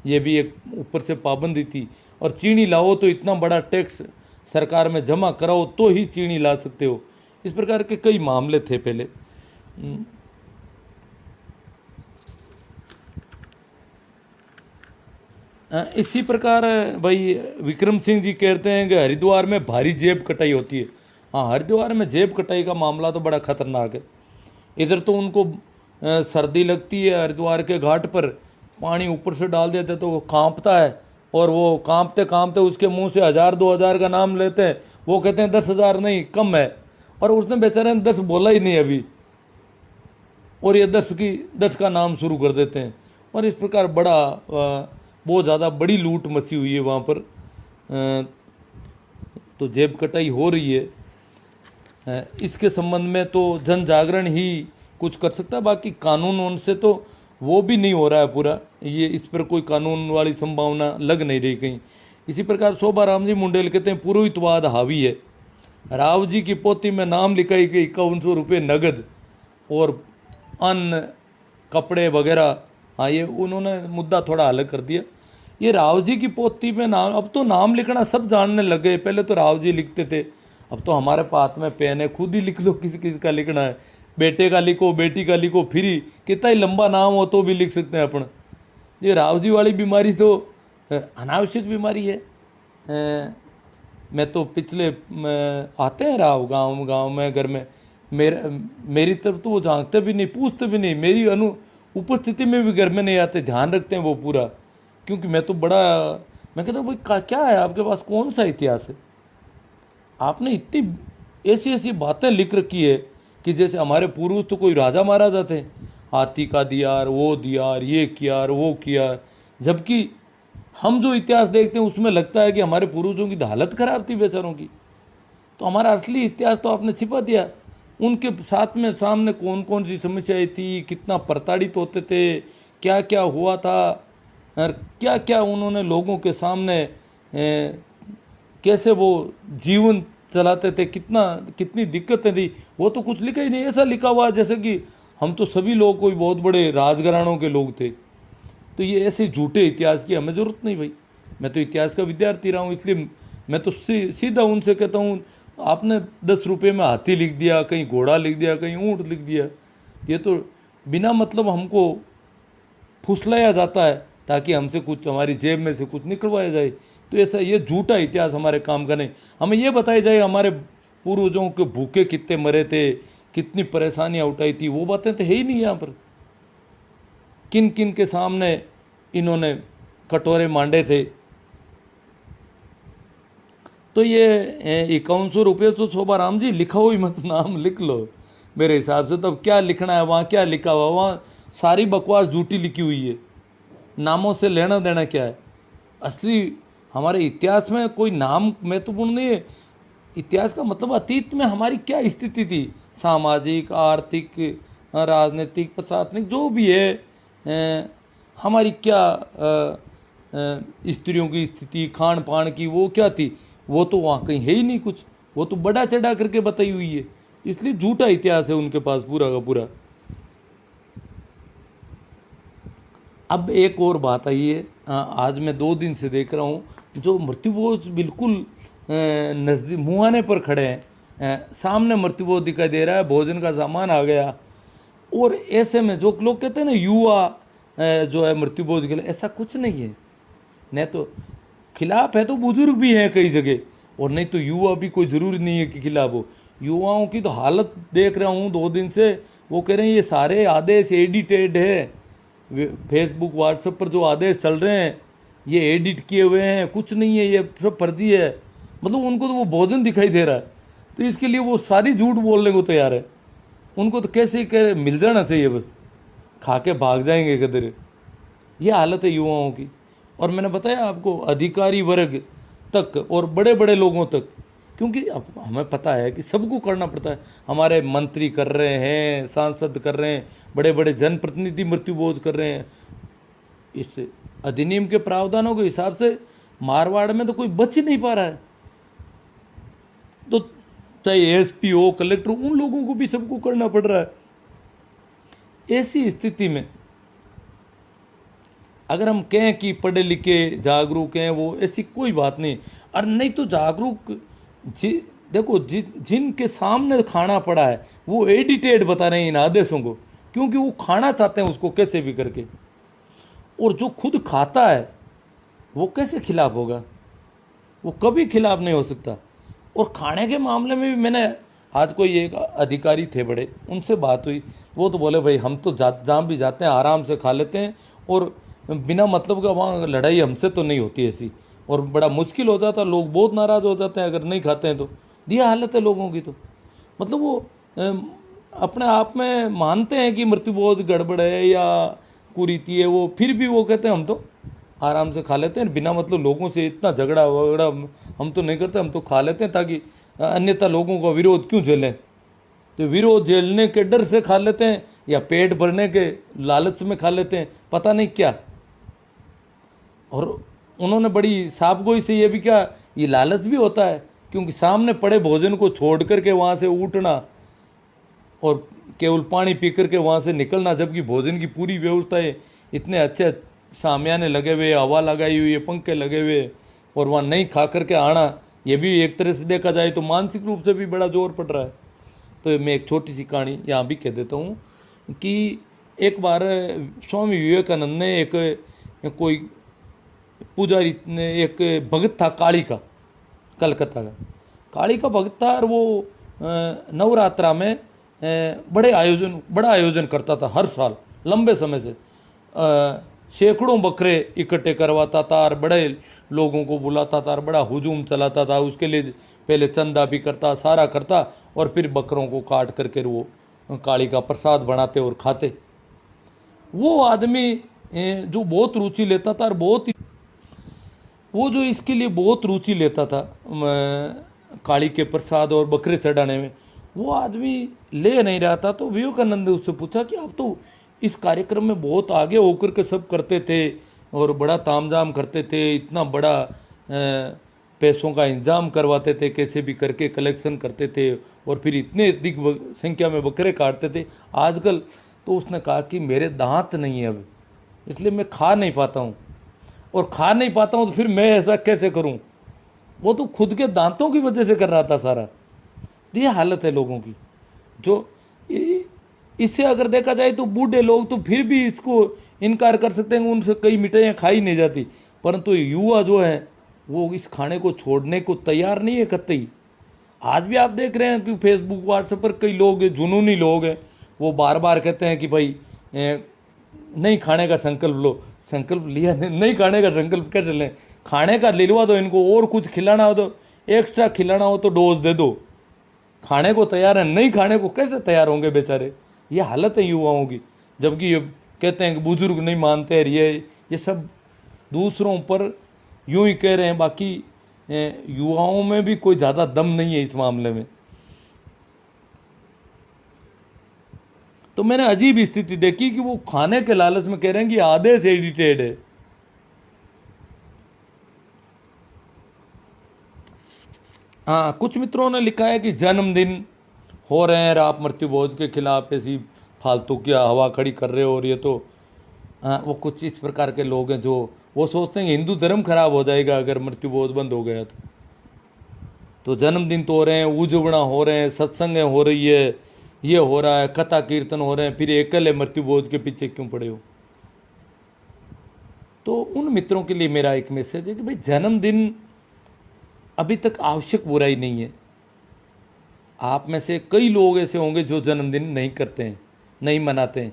ये भी एक ऊपर से पाबंदी थी। और चीनी लाओ तो इतना बड़ा टैक्स सरकार में जमा कराओ तो ही चीनी ला सकते हो। इस प्रकार के कई मामले थे पहले। इसी प्रकार भाई विक्रम सिंह जी कहते हैं कि हरिद्वार में भारी जेब कटाई होती है। हाँ, हरिद्वार में जेब कटाई का मामला तो बड़ा खतरनाक है। इधर तो उनको सर्दी लगती है, हरिद्वार के घाट पर पानी ऊपर से डाल देते तो वो कांपता है, और वो कांपते कांपते उसके मुंह से 1000-2000 का नाम लेते हैं। वो कहते हैं 10,000 नहीं कम है, और उसने बेचारे ने 10 बोला ही नहीं अभी, और ये 10 का नाम शुरू कर देते हैं। और इस प्रकार बड़ा बहुत ज़्यादा बड़ी लूट मची हुई है वहाँ पर। तो जेब कटाई हो रही है। इसके संबंध में तो जन जागरण ही कुछ कर सकता है, बाकी कानून उनसे तो वो भी नहीं हो रहा है पूरा। ये इस पर कोई कानून वाली संभावना लग नहीं रही कहीं। इसी प्रकार शोभा राम जी मुंडेल कहते हैं पुरोहितवाद हावी है। राव जी की पोती में नाम लिखाई गई 5100 रुपये नगद और अन्न कपड़े वगैरह। हाँ, ये उन्होंने मुद्दा थोड़ा अलग कर दिया। ये राव जी की पोती में नाम, अब तो नाम लिखना सब जानने लग गए। पहले तो राव जी लिखते थे, अब तो हमारे पास में पेन है, खुद ही लिख लो किसी किसी का लिखना है। बेटे का लिखो, बेटी का लिखो, फिर ही कितना ही लंबा नाम हो तो भी लिख सकते हैं अपन। ये राव जी वाली बीमारी तो अनावश्यक बीमारी है। मैं तो पिछले आते हैं राव गांव में घर में, मेरी तरफ तो वो झांकते भी नहीं, पूछते भी नहीं, मेरी उपस्थिति में भी घर में नहीं आते, ध्यान रखते हैं वो पूरा। क्योंकि मैं तो बड़ा, मैं कहता हूँ भाई क्या है आपके पास, कौन सा इतिहास है? आपने इतनी ऐसी ऐसी बातें लिख रखी है कि जैसे हमारे पूर्वज तो कोई राजा महाराजा थे, हाथी का दियार, वो दियार, ये किया वो किया। जबकि हम जो इतिहास देखते हैं उसमें लगता है कि हमारे पूर्वजों की हालत खराब थी बेचारों की। तो हमारा असली इतिहास तो आपने छिपा दिया। उनके साथ में सामने कौन कौन सी समस्याएं थी, कितना प्रताड़ित होते थे, क्या क्या हुआ था, और क्या क्या उन्होंने लोगों के सामने कैसे वो जीवन चलाते थे, कितनी दिक्कतें थी, वो तो कुछ लिखा ही नहीं। ऐसा लिखा हुआ जैसे कि हम तो सभी लोग कोई बहुत बड़े राजघरानों के लोग थे। तो ये ऐसे झूठे इतिहास की हमें ज़रूरत नहीं भाई। मैं तो इतिहास का विद्यार्थी रहा हूँ, इसलिए मैं तो सीधा उनसे कहता हूँ, आपने 10 रुपये में हाथी लिख दिया, कहीं घोड़ा लिख दिया, कहीं ऊँट लिख दिया, ये तो बिना मतलब हमको फुसलाया जाता है ताकि हमसे कुछ, हमारी जेब में से कुछ निकलवाया जाए। तो ऐसा ये झूठा इतिहास हमारे काम का नहीं। हमें ये बताया जाए हमारे पूर्वजों के भूखे कितने मरे थे, कितनी परेशानियाँ उठाई थी, वो बातें तो है ही नहीं यहाँ पर। किन किन के सामने इन्होंने कटोरे मांडे थे। तो ये 5100 रुपये तो शोभा राम जी लिखो ही मत, नाम लिख लो मेरे हिसाब से। तब क्या लिखना है वहाँ, क्या लिखा हुआ वहाँ, सारी बकवास झूठी लिखी हुई है। नामों से लेना देना क्या है? असली हमारे इतिहास में कोई नाम महत्वपूर्ण नहीं है। इतिहास का मतलब अतीत में हमारी क्या स्थिति थी, सामाजिक, आर्थिक, राजनीतिक, प्रशासनिक, जो भी है, हमारी क्या स्त्रियों की स्थिति, खान पान की वो क्या थी, वो तो वहाँ कहीं है ही नहीं कुछ। वो तो बड़ा चढ़ा करके बताई हुई है। इसलिए झूठा इतिहास है उनके पास पूरा का पूरा। अब एक और बात आई है, आज मैं 2 दिन से देख रहा हूँ जो मृत्युभोज बिल्कुल नज़दीक मुहाने पर खड़े हैं, सामने मृत्युभोज दिखाई दे रहा है, भोजन का सामान आ गया, और ऐसे में जो लोग कहते हैं ना युवा जो है मृत्युभोज के लिए, ऐसा कुछ नहीं है। नहीं तो खिलाफ है तो बुजुर्ग भी हैं कई जगह, और नहीं तो युवा भी कोई ज़रूरी नहीं है कि खिलाफ हो। युवाओं की तो हालत देख रहा हूँ 2 दिन से, वो कह रहे हैं ये सारे आदेश एडिटेड है, फेसबुक व्हाट्सएप पर जो आदेश चल रहे हैं ये एडिट किए हुए हैं, कुछ नहीं है, ये सब फर्जी है। मतलब उनको तो वो भोजन दिखाई दे रहा है, तो इसके लिए वो सारी झूठ बोलने को तैयार है। उनको तो कैसे कह मिल जाना चाहिए, बस खा के भाग जाएंगे किधर। ये हालत है युवाओं की। और मैंने बताया आपको अधिकारी वर्ग तक और बड़े बड़े लोगों तक, क्योंकि अब हमें पता है कि सबको करना पड़ता है। हमारे मंत्री कर रहे हैं, सांसद कर रहे हैं, बड़े बड़े जनप्रतिनिधि मृत्युभोज कर रहे हैं। इस अधिनियम के प्रावधानों के हिसाब से मारवाड़ में तो कोई बच ही नहीं पा रहा है। तो चाहे एसपी हो, कलेक्टर हो, उन लोगों को भी सबको करना पड़ रहा है। ऐसी स्थिति में अगर हम कहें कि पढ़े लिखे जागरूक हैं, वो ऐसी कोई बात नहीं। और नहीं तो जागरूक देखो जिनके सामने खाना पड़ा है वो एडिटेड बता रहे हैं इन आदेशों को, क्योंकि वो खाना चाहते हैं उसको कैसे भी करके। और जो खुद खाता है वो कैसे खिलाफ होगा, वो कभी खिलाफ नहीं हो सकता। और खाने के मामले में भी मैंने आज कोई एक अधिकारी थे बड़े, उनसे बात हुई, वो तो बोले भाई हम तो जहाँ भी जाते हैं आराम से खा लेते हैं, और बिना मतलब का वहाँ लड़ाई हमसे तो नहीं होती ऐसी। और बड़ा मुश्किल हो जाता, लोग बहुत नाराज़ हो जाते हैं अगर नहीं खाते हैं तो। दिया हालत है लोगों की। तो मतलब वो अपने आप में मानते हैं कि मृत्युभोज गड़बड़ है या कुरीति है, वो फिर भी वो कहते हैं हम तो आराम से खा लेते हैं, बिना मतलब लोगों से इतना झगड़ा वगड़ा हम तो नहीं करते, हम तो खा लेते हैं ताकि अन्यथा लोगों का विरोध क्यों झेलें। तो विरोध झेलने के डर से खा लेते हैं या पेट भरने के लालच में खा लेते हैं, पता नहीं क्या। और उन्होंने बड़ी साफगोई से ये भी कहा, ये लालच भी होता है, क्योंकि सामने पड़े भोजन को छोड़ करके वहाँ से उठना और केवल पानी पी करके वहाँ से निकलना, जबकि भोजन की पूरी व्यवस्था है, इतने अच्छे शामियाने लगे हुए, हवा लगाई हुई है, पंखे लगे हुए, और वहाँ नहीं खा करके आना, ये भी एक तरह से देखा जाए तो मानसिक रूप से भी बड़ा जोर पड़ रहा है। तो मैं एक छोटी सी कहानी यहाँ भी कह देता हूँ कि एक बार स्वामी विवेकानंद ने एक कोई पुजारी ने, एक भगत था काली का, कलकत्ता का काली का भगत था, और वो नवरात्रा में बड़ा आयोजन करता था हर साल लंबे समय से। सैकड़ों बकरे इकट्ठे करवाता था और बड़े लोगों को बुलाता था और बड़ा हुजूम चलाता था। उसके लिए पहले चंदा भी करता, सारा करता, और फिर बकरों को काट करके वो काली का प्रसाद बनाते और खाते। वो आदमी जो बहुत रुचि लेता था, और वो जो इसके लिए बहुत रुचि लेता था काली के प्रसाद और बकरे चढ़ाने में, वो आदमी ले नहीं रहा था। तो विवेकानंद ने उससे पूछा कि आप तो इस कार्यक्रम में बहुत आगे होकर के सब करते थे और बड़ा तामझाम करते थे, इतना बड़ा पैसों का इंतजाम करवाते थे, कैसे भी करके कलेक्शन करते थे, और फिर इतने अधिक संख्या में बकरे काटते थे आजकल। तो उसने कहा कि मेरे दांत नहीं है अब, इसलिए मैं खा नहीं पाता हूँ, और खा नहीं पाता हूँ तो फिर मैं ऐसा कैसे करूँ। वो तो खुद के दांतों की वजह से कर रहा था सारा। ये हालत है लोगों की। जो इससे अगर देखा जाए तो बूढ़े लोग तो फिर भी इसको इनकार कर सकते हैं, उनसे कई मिठाइयाँ खाई नहीं जाती, परंतु युवा जो है वो इस खाने को छोड़ने को तैयार नहीं है कतई। आज भी आप देख रहे हैं कि फेसबुक व्हाट्सएप पर कई लोग, जुनूनी लोग हैं, वो बार बार कहते हैं कि भाई नहीं खाने का संकल्प लो। संकल्प लिया नहीं खाने का संकल्प कैसे लें, खाने का लिलवा दो इनको, और कुछ खिलाना हो तो एक्स्ट्रा खिलाना हो तो डोज दे दो। खाने को तैयार है, नहीं खाने को कैसे तैयार होंगे बेचारे। ये हालत है युवाओं की। जबकि ये कहते हैं कि बुजुर्ग नहीं मानते हैं, ये सब दूसरों पर यूं ही कह रहे हैं, बाकी युवाओं में भी कोई ज़्यादा दम नहीं है इस मामले में। तो मैंने अजीब स्थिति देखी कि वो खाने के लालच में कह रहे हैं कि आदेश एडिटेड है। हाँ, कुछ मित्रों ने लिखा है कि जन्मदिन हो रहे हैं और आप मृत्युभोज के खिलाफ ऐसी फालतू की हवा खड़ी कर रहे हो, और ये तो हाँ, वो कुछ इस प्रकार के लोग हैं जो वो सोचते हैं कि हिंदू धर्म खराब हो जाएगा अगर मृत्युबोध बंद हो गया तो जन्मदिन तो हो रहे हैं, उजवना हो रहे हैं, सत्संगें हो रही है, ये हो रहा है, कथा कीर्तन हो रहे हैं, फिर एकल मृत्युबोध के पीछे क्यों पड़े हो। तो उन मित्रों के लिए मेरा एक मैसेज है कि भाई जन्मदिन अभी तक आवश्यक बुराई नहीं है। आप में से कई लोग ऐसे होंगे जो जन्मदिन नहीं करते हैं, नहीं मनाते हैं,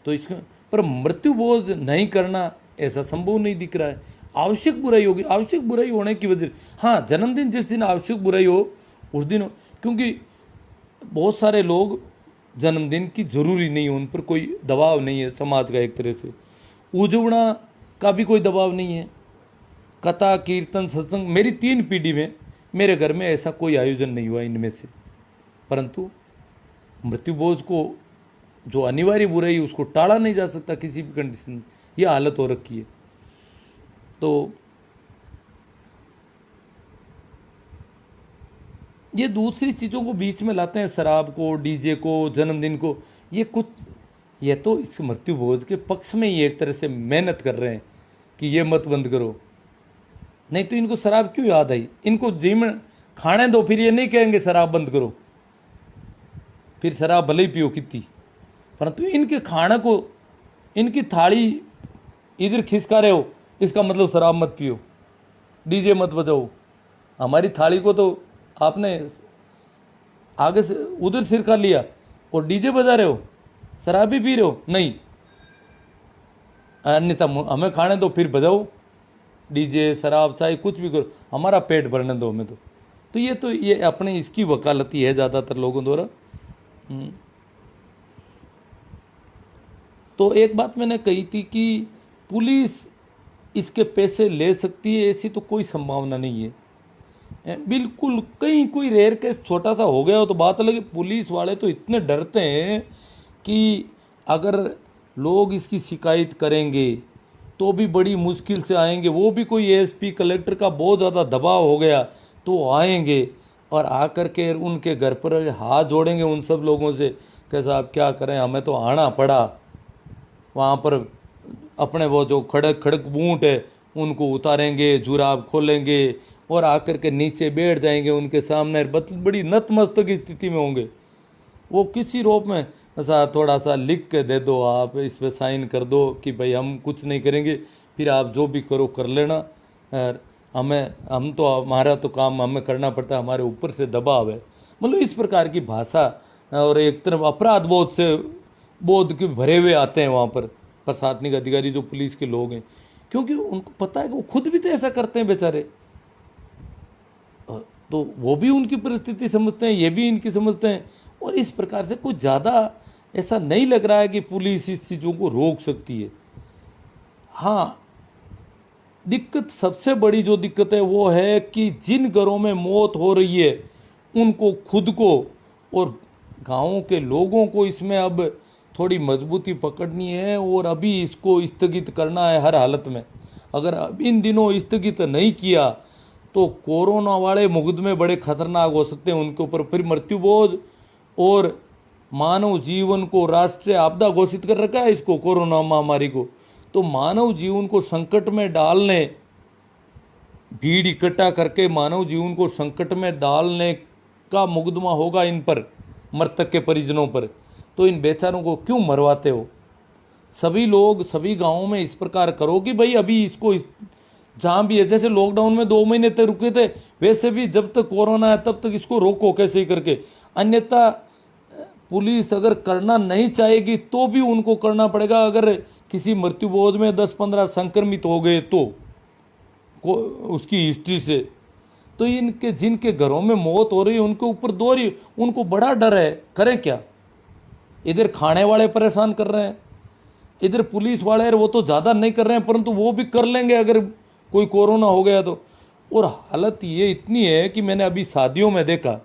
तो इसका पर मृत्युबोध नहीं करना ऐसा संभव नहीं दिख रहा है। आवश्यक बुराई होगी, आवश्यक बुराई होने की वजह, हाँ जन्मदिन जिस दिन आवश्यक बुराई हो उस दिन क्योंकि बहुत सारे लोग जन्मदिन की जरूरी नहीं है, उन पर कोई दबाव नहीं है समाज का, एक तरह से उजवना का भी कोई दबाव नहीं है। कथा कीर्तन सत्संग मेरी 3 पीढ़ी में मेरे घर में ऐसा कोई आयोजन नहीं हुआ इनमें से, परंतु मृत्युबोध को जो अनिवार्य बुराई है उसको टाला नहीं जा सकता किसी भी कंडीशन में, यह हालत हो रखी है। तो ये दूसरी चीज़ों को बीच में लाते हैं, शराब को, डीजे को, जन्मदिन को, ये तो इस मृत्युबोध के पक्ष में ही एक तरह से मेहनत कर रहे हैं कि ये मत बंद करो। नहीं तो इनको शराब क्यों याद आई, इनको जीवन खाने दो, फिर ये नहीं कहेंगे शराब बंद करो, फिर शराब भले ही पियो कितनी, परंतु इनके खाने को, इनकी थाली इधर खिसका रहे हो इसका मतलब शराब मत पियो, डीजे मत बजाओ। हमारी थाली को तो आपने आगे से उधर सिर खा लिया और डीजे बजा रहे हो, शराब भी पी रहे हो, नहीं अन्यथा हमें खाने दो, फिर बजाओ डीजे शराब चाहे कुछ भी करो, हमारा पेट भरने दो हमें। तो ये अपने इसकी वकालती है ज़्यादातर लोगों द्वारा। तो एक बात मैंने कही थी कि पुलिस इसके पैसे ले सकती है, ऐसी तो कोई संभावना नहीं है बिल्कुल। कहीं कोई रेयर केस छोटा सा हो गया हो तो बात अलग है। पुलिस वाले तो इतने डरते हैं कि अगर लोग इसकी शिकायत करेंगे तो भी बड़ी मुश्किल से आएंगे, वो भी कोई एसपी कलेक्टर का बहुत ज़्यादा दबाव हो गया तो आएंगे और आकर के उनके घर पर हाथ जोड़ेंगे उन सब लोगों से कि साहब क्या करें, हमें तो आना पड़ा। वहाँ पर अपने वो जो खड़क खड़क बूट है उनको उतारेंगे, जुराब खोलेंगे और आकर के नीचे बैठ जाएंगे उनके सामने, बड़ी नतमस्तक की स्थिति में होंगे। वो किसी रूप में ऐसा थोड़ा सा लिख के दे दो, आप इस पर साइन कर दो कि भाई हम कुछ नहीं करेंगे, फिर आप जो भी करो कर लेना, और हम तो हमारा तो काम हमें करना पड़ता है, हमारे ऊपर से दबाव है। मतलब इस प्रकार की भाषा और एक तरफ अपराध बोध के भरे हुए आते हैं वहाँ पर प्रशासनिक अधिकारी जो पुलिस के लोग हैं, क्योंकि उनको पता है कि वो खुद भी तो ऐसा करते हैं बेचारे, तो वो भी उनकी परिस्थिति समझते हैं, ये भी इनकी समझते हैं। और इस प्रकार से कुछ ज़्यादा ऐसा नहीं लग रहा है कि पुलिस इस चीज़ों को रोक सकती है। हाँ, दिक्कत सबसे बड़ी जो दिक्कत है वो है कि जिन घरों में मौत हो रही है उनको खुद को और गाँव के लोगों को इसमें अब थोड़ी मजबूती पकड़नी है और अभी इसको स्थगित करना है हर हालत में। अगर अब इन दिनों स्थगित नहीं किया तो कोरोना वाले मुकदमे बड़े खतरनाक हो सकते हैं उनके ऊपर। फिर मृत्युबोध और मानव जीवन को राष्ट्रीय आपदा घोषित कर रखा है इसको, कोरोना महामारी को, तो मानव जीवन को संकट में डालने, भीड़ इकट्ठा करके मानव जीवन को संकट में डालने का मुकदमा होगा इन पर, मृतक के परिजनों पर। तो इन बेचारों को क्यों मरवाते हो? सभी लोग सभी गांवों में इस प्रकार करो कि भाई अभी इसको जहाँ भी है, जैसे लॉकडाउन में 2 महीने तक रुके थे, वैसे भी जब तक कोरोना है तब तक इसको रोको कैसे ही करके। अन्यथा पुलिस अगर करना नहीं चाहेगी तो भी उनको करना पड़ेगा। अगर किसी मृत्युबोध में 10-15 संक्रमित हो गए तो उसकी हिस्ट्री से, तो इनके जिनके घरों में मौत हो रही है उनके ऊपर दोहरी, उनको बड़ा डर है, करें क्या? इधर खाने वाले परेशान कर रहे हैं, इधर पुलिस वाले वो तो ज़्यादा नहीं कर रहे हैं परंतु वो भी कर लेंगे अगर कोई कोरोना हो गया तो। और हालत ये इतनी है कि मैंने अभी शादियों में देखा,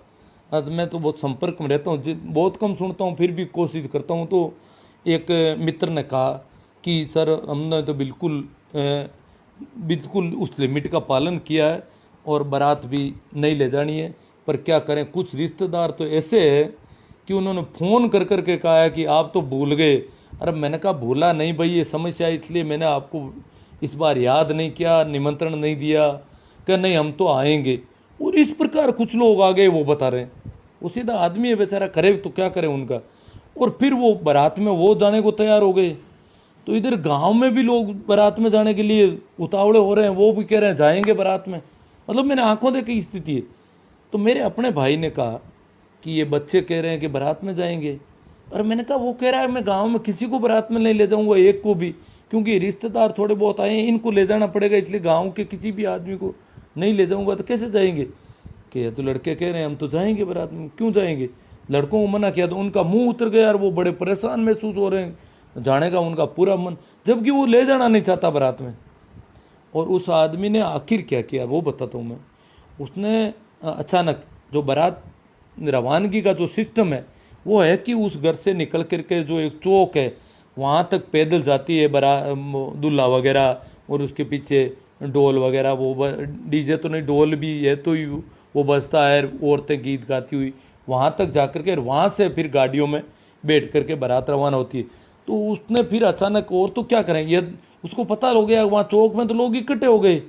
आज मैं तो बहुत संपर्क में रहता हूँ, बहुत कम सुनता हूँ फिर भी कोशिश करता हूँ, तो एक मित्र ने कहा कि सर हमने तो बिल्कुल उस लिमिट का पालन किया है और बारात भी नहीं ले जानी है, पर क्या करें कुछ रिश्तेदार तो ऐसे हैं कि उन्होंने फ़ोन कर कर के कहा है कि आप तो भूल गए, अरे मैंने कहा भूला नहीं भाई, ये समस्या है इसलिए मैंने आपको इस बार याद नहीं किया, निमंत्रण नहीं दिया। क्या नहीं हम तो आएंगे। और इस प्रकार कुछ लोग आ गए, वो बता रहे हैं। वो सीधा आदमी है बेचारा, करे तो क्या करे उनका। और फिर वो बारात में वो जाने को तैयार हो गए। तो इधर गांव में भी लोग बारात में जाने के लिए उतावले हो रहे हैं, वो भी कह रहे हैं जाएंगे बारात में। मतलब मैंने आंखों देखी स्थिति है। तो मेरे अपने भाई ने कहा कि ये बच्चे कह रहे हैं कि बारात में जाएंगे। और मैंने कहा वो कह रहा है मैं गांव में किसी को बारात में नहीं ले जाऊंगा, एक को भी, क्योंकि रिश्तेदार थोड़े बहुत आए हैं, इनको ले जाना पड़ेगा, इसलिए गांव के किसी भी आदमी को नहीं ले जाऊंगा। तो कैसे जाएंगे? कि ये तो लड़के कह रहे हैं हम तो जाएंगे बारात में। क्यों जाएंगे? लड़कों को मना किया तो उनका मुंह उतर गया और वो बड़े परेशान महसूस हो रहे हैं, जाने का उनका पूरा मन, जबकि वो ले जाना नहीं चाहता बारात में। और उस आदमी ने आखिर क्या किया वो बताता हूँ मैं। उसने अचानक जो बारात रवानगी का जो सिस्टम है वो है कि उस घर से निकल करके जो एक चौक है वहाँ तक पैदल जाती है दूल्हा वगैरह, और उसके पीछे ढोल वगैरह, वो डीजे तो नहीं, ढोल भी है तो ही वो बजता है, औरतें गीत गाती हुई वहाँ तक जा करके, वहाँ से फिर गाड़ियों में बैठ करके बारात रवाना होती है। तो उसने फिर अचानक, और तो क्या करें, ये उसको पता हो गया वहाँ चौक में तो लोग इकट्ठे हो गए।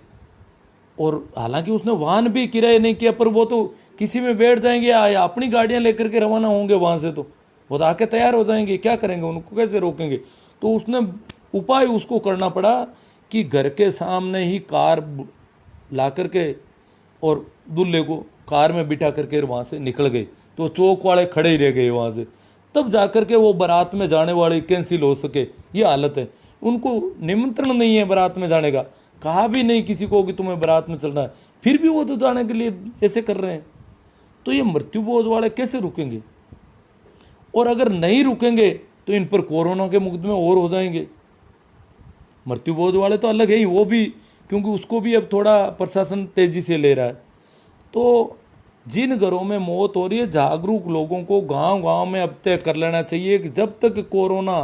और हालांकि उसने वाहन भी किराए नहीं किया, पर वो तो किसी में बैठ जाएंगे या अपनी गाड़ियां लेकर के रवाना होंगे वहां से, तो वो तो आके तैयार हो जाएंगे, क्या करेंगे, उनको कैसे रोकेंगे। तो उसने उपाय उसको करना पड़ा कि घर के सामने ही कार ला करके और दूल्हे को कार में बिठा करके वहां से निकल गए। तो चौक वाले खड़े ही रह गए वहां से, तब जाकर के वो बारात में जाने वाले कैंसिल हो सके। ये हालत है। उनको निमंत्रण नहीं है बारात में जाने का, कहा भी नहीं किसी को कि तुम्हें बारात में चलना है, फिर भी वो तो जाने के लिए ऐसे कर रहे हैं। तो ये मृत्युबोध वाले कैसे रुकेंगे? और अगर नहीं रुकेंगे तो इन पर कोरोना के मुकदमे और हो जाएंगे। मृत्युबोध वाले तो अलग है ही, वो भी, क्योंकि उसको भी अब थोड़ा प्रशासन तेजी से ले रहा है। तो जिन घरों में मौत हो रही है, जागरूक लोगों को गांव गांव में अब तय कर लेना चाहिए कि जब तक कोरोना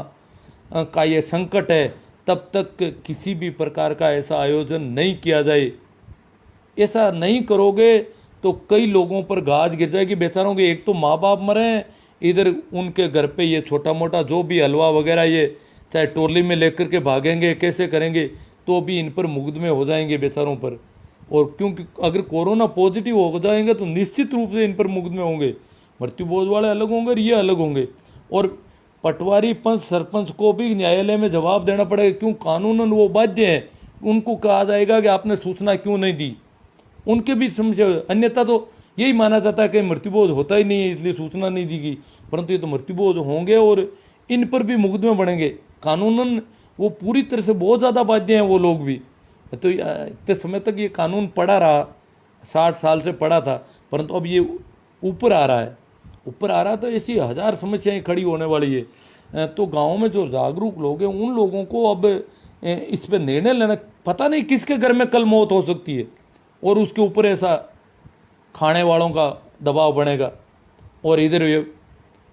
का ये संकट है तब तक किसी भी प्रकार का ऐसा आयोजन नहीं किया जाए। ऐसा नहीं करोगे तो कई लोगों पर गाज गिर जाएगी बेचारों के। एक तो माँ बाप मरे, इधर उनके घर पे ये छोटा मोटा जो भी हलवा वगैरह ये चाहे टोली में लेकर के भागेंगे, कैसे करेंगे, तो भी इन पर मुकदमे हो जाएंगे बेचारों पर। और क्योंकि अगर कोरोना पॉजिटिव हो जाएंगे तो निश्चित रूप से इन पर मुकदमे होंगे। मृत्युबोध वाले अलग होंगे और ये अलग होंगे। और पटवारी पंच सरपंच को भी न्यायालय में जवाब देना पड़ेगा, क्यों कानूनन वो बाध्य हैं। उनको कहा जाएगा कि आपने सूचना क्यों नहीं दी, उनके भी समझे। अन्यथा तो यही माना जाता है कि मृत्युबोध होता ही नहीं है इसलिए सूचना नहीं दी गई, परंतु ये तो मृत्युबोध होंगे और इन पर भी मुकदमे बढ़ेंगे। कानूनन वो पूरी तरह से बहुत ज़्यादा बाध्य हैं वो लोग भी। तो इतने समय तक ये कानून पड़ा रहा, 60 साल से पड़ा था, परंतु अब ये ऊपर आ रहा है। ऊपर आ रहा तो ऐसी हजार समस्याएं खड़ी होने वाली है। तो गाँव में जो जागरूक लोग हैं उन लोगों को अब इस पर निर्णय लेना, पता नहीं किसके घर में कल मौत हो सकती है और उसके ऊपर ऐसा खाने वालों का दबाव बढ़ेगा। और इधर ये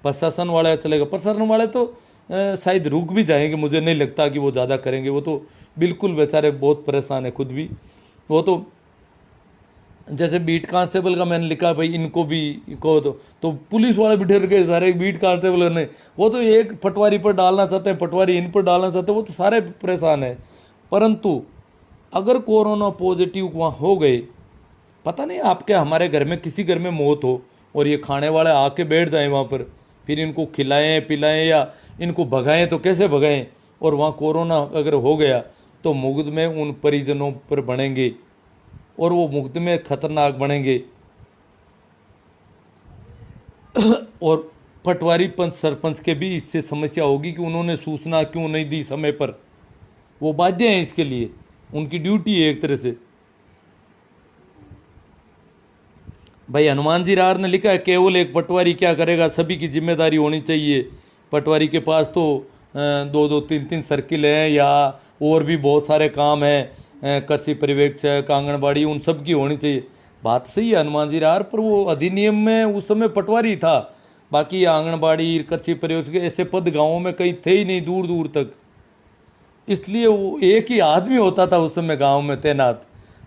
प्रशासन वाले चलेगा, प्रशासन वाले तो शायद रुक भी जाएंगे, मुझे नहीं लगता कि वो ज़्यादा करेंगे। वो तो बिल्कुल बेचारे बहुत परेशान है खुद भी। वो तो जैसे बीट कांस्टेबल का मैंने लिखा भाई इनको भी को तो पुलिस वाले भी डर गए सारे बीट कांस्टेबल ने। वो तो एक पटवारी पर डालना चाहते हैं, पटवारी इन पर डालना चाहते हैं, वो तो सारे परेशान है। परंतु अगर कोरोना पॉजिटिव वहाँ हो गए, पता नहीं आपके हमारे घर में किसी घर में मौत हो और ये खाने वाले आके बैठ जाएं वहाँ पर, फिर इनको खिलाएं पिलाएं या इनको भगाएं तो कैसे भगाएं। और वहाँ कोरोना अगर हो गया तो मुकदमे उन परिजनों पर बनेंगे और वो मुकदमे खतरनाक बनेंगे। और पटवारी पंच सरपंच के भी इससे समस्या होगी कि उन्होंने सूचना क्यों नहीं दी समय पर। वो बाध्य हैं इसके लिए, उनकी ड्यूटी है एक तरह से। भाई हनुमान जी रार ने लिखा है केवल एक पटवारी क्या करेगा, सभी की जिम्मेदारी होनी चाहिए। पटवारी के पास तो 2-2 3-3 सर्किल हैं या और भी बहुत सारे काम हैं, कृषि पर्यवेक्षक आंगनबाड़ी उन सब की होनी चाहिए। बात सही है हनुमान जी रार, पर वो अधिनियम में उस समय पटवारी था, बाकी आंगनबाड़ी कृषि पर्यवेक्षक ऐसे पद गाँवों में कहीं थे ही नहीं दूर दूर तक। इसलिए वो एक ही आदमी होता था उस समय गाँव में तैनात।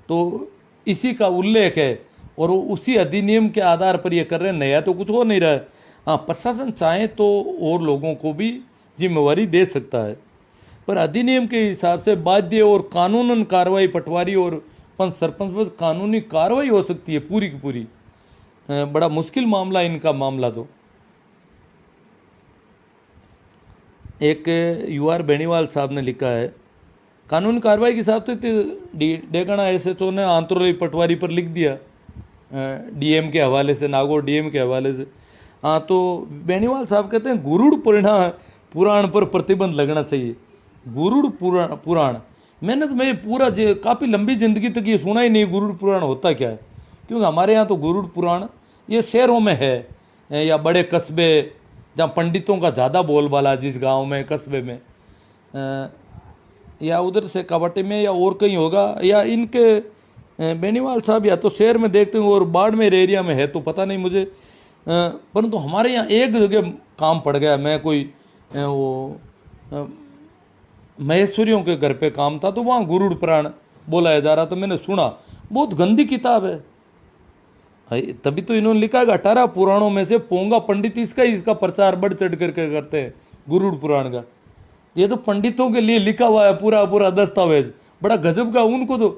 तो इसी का उल्लेख है और वो उसी अधिनियम के आधार पर ये कर रहे हैं, नया तो कुछ हो नहीं रहा है। हाँ, प्रशासन चाहे तो और लोगों को भी जिम्मेवारी दे सकता है, पर अधिनियम के हिसाब से बाध्य और कानूनन कार्रवाई पटवारी और पंच सरपंच पर कानूनी कार्रवाई हो सकती है पूरी की पूरी। बड़ा मुश्किल मामला इनका मामला। तो एक यूआर बेनीवाल साहब ने लिखा है, कानूनी कार्रवाई के हिसाब से डेकाना एसएचओ ने आंतरोली पटवारी पर लिख दिया डीएम के हवाले से, नागौर डीएम के हवाले से। हाँ, तो बेनीवाल साहब कहते हैं गुरुड़ पुराण पर प्रतिबंध लगना चाहिए। गुरुड़ पुराण मैंने तो मैं पूरा काफ़ी लंबी ज़िंदगी तक ये सुना ही नहीं गुरुड़ पुराण होता क्या है, क्योंकि हमारे यहाँ तो गुरुड़ पुराण ये शहरों में है या बड़े कस्बे जहाँ पंडितों का ज़्यादा बोलबाला, जिस गांव में कस्बे में या उधर से कवाटी में या और कहीं होगा, या इनके बेनीवाल साहब या तो शहर में देखते हैं और बाड़मेर एरिया में है तो पता नहीं मुझे, परंतु हमारे यहाँ एक जगह काम पड़ गया। मैं कोई वो महेश्वरियों के घर पे काम था, तो वहाँ गुरुड़ पुराण बोलाया जा रहा था, मैंने सुना। बहुत गंदी किताब है। तभी तो इन्होंने लिखा है 18 पुराणों में से पोंगा पंडित इसका प्रचार बढ़ चढ़ करके करते हैं गुरुड़ पुराण का। ये तो पंडितों के लिए लिखा हुआ है पूरा दस्तावेज, बड़ा गजब का। उनको तो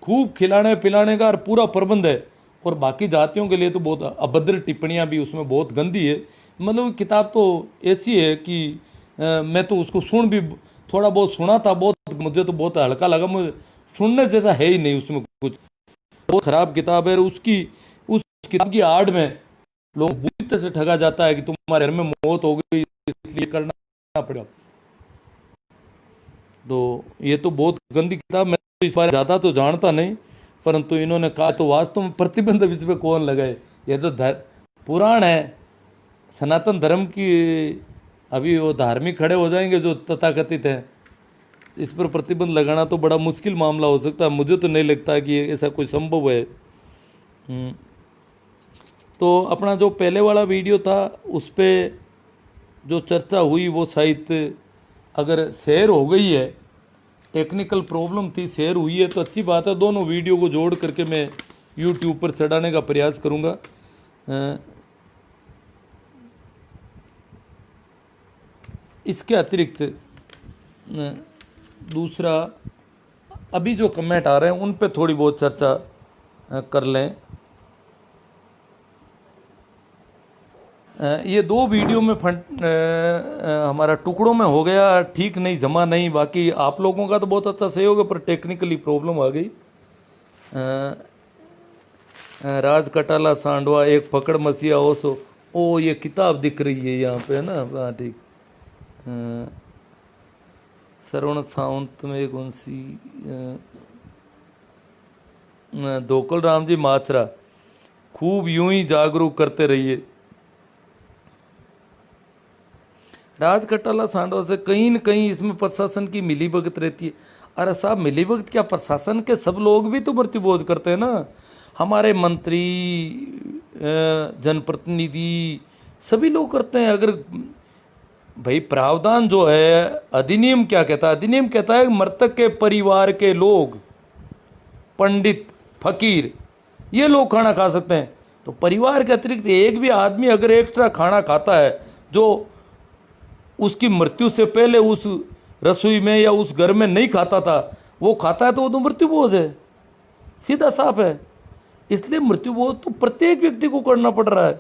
खूब खिलाने पिलाने का पूरा प्रबंध है, और बाकी जातियों के लिए तो बहुत अभद्र टिप्पणियां भी उसमें बहुत गंदी है। मतलब किताब तो ऐसी है कि मैं तो उसको सुन भी थोड़ा बहुत सुना था, मुझे तो बहुत हल्का लगा, मुझे सुनने जैसा है ही नहीं उसमें कुछ। बहुत खराब किताब है। उस किताब की आड़ में लोग बुरी तरह से ठगा जाता है कि तुम्हारे घर में मौत हो गई इसलिए करना पड़ा। तो ये तो बहुत गंदी किताब। मैं तो इस बारे ज़्यादा तो जानता नहीं, परंतु इन्होंने कहा तो वास्तव में प्रतिबंध इस पर कौन लगाए। ये तो पुराण है, सनातन धर्म की। अभी वो धार्मिक खड़े हो जाएंगे जो तथाकथित हैं, इस पर प्रतिबंध लगाना तो बड़ा मुश्किल मामला हो सकता है। मुझे तो नहीं लगता कि ऐसा कोई संभव है। तो अपना जो पहले वाला वीडियो था उस पर जो चर्चा हुई वो शायद अगर शेयर हो गई है, टेक्निकल प्रॉब्लम थी, शेयर हुई है तो अच्छी बात है। दोनों वीडियो को जोड़ करके मैं यूट्यूब पर चढ़ाने का प्रयास करूँगा। इसके अतिरिक्त दूसरा अभी जो कमेंट आ रहे हैं उन पे थोड़ी बहुत चर्चा कर लें। ये 2 वीडियो में हमारा टुकड़ों में हो गया, ठीक नहीं, जमा नहीं। बाकी आप लोगों का तो बहुत अच्छा सहयोग है, पर टेक्निकली प्रॉब्लम आ गई। राज कटाला सांडवा एक पकड़ मसीहा ओसो, ओ ये किताब दिख रही है यहाँ पे, है ना। हाँ ठीक। श्रवण सावंत में कौन सी, दोकल राम जी माचरा, खूब यूं ही जागरूक करते रहिए। राज कटाला सांडवा से कहीं न कहीं इसमें प्रशासन की मिलीभगत रहती है। अरे साहब, मिलीभगत क्या, प्रशासन के सब लोग भी तो मृत्युबोध करते हैं ना। हमारे मंत्री, जनप्रतिनिधि, सभी लोग करते हैं। अगर भाई प्रावधान जो है, अधिनियम क्या कहता है? अधिनियम कहता है मृतक के परिवार के लोग, पंडित, फकीर, ये लोग खाना खा सकते हैं। तो परिवार के अतिरिक्त एक भी आदमी अगर एक्स्ट्रा खाना खाता है जो उसकी मृत्यु से पहले उस रसोई में या उस घर में नहीं खाता था, वो खाता है तो वो तो मृत्युबोध है, सीधा साफ है। इसलिए मृत्युबोध तो प्रत्येक व्यक्ति को करना पड़ रहा है।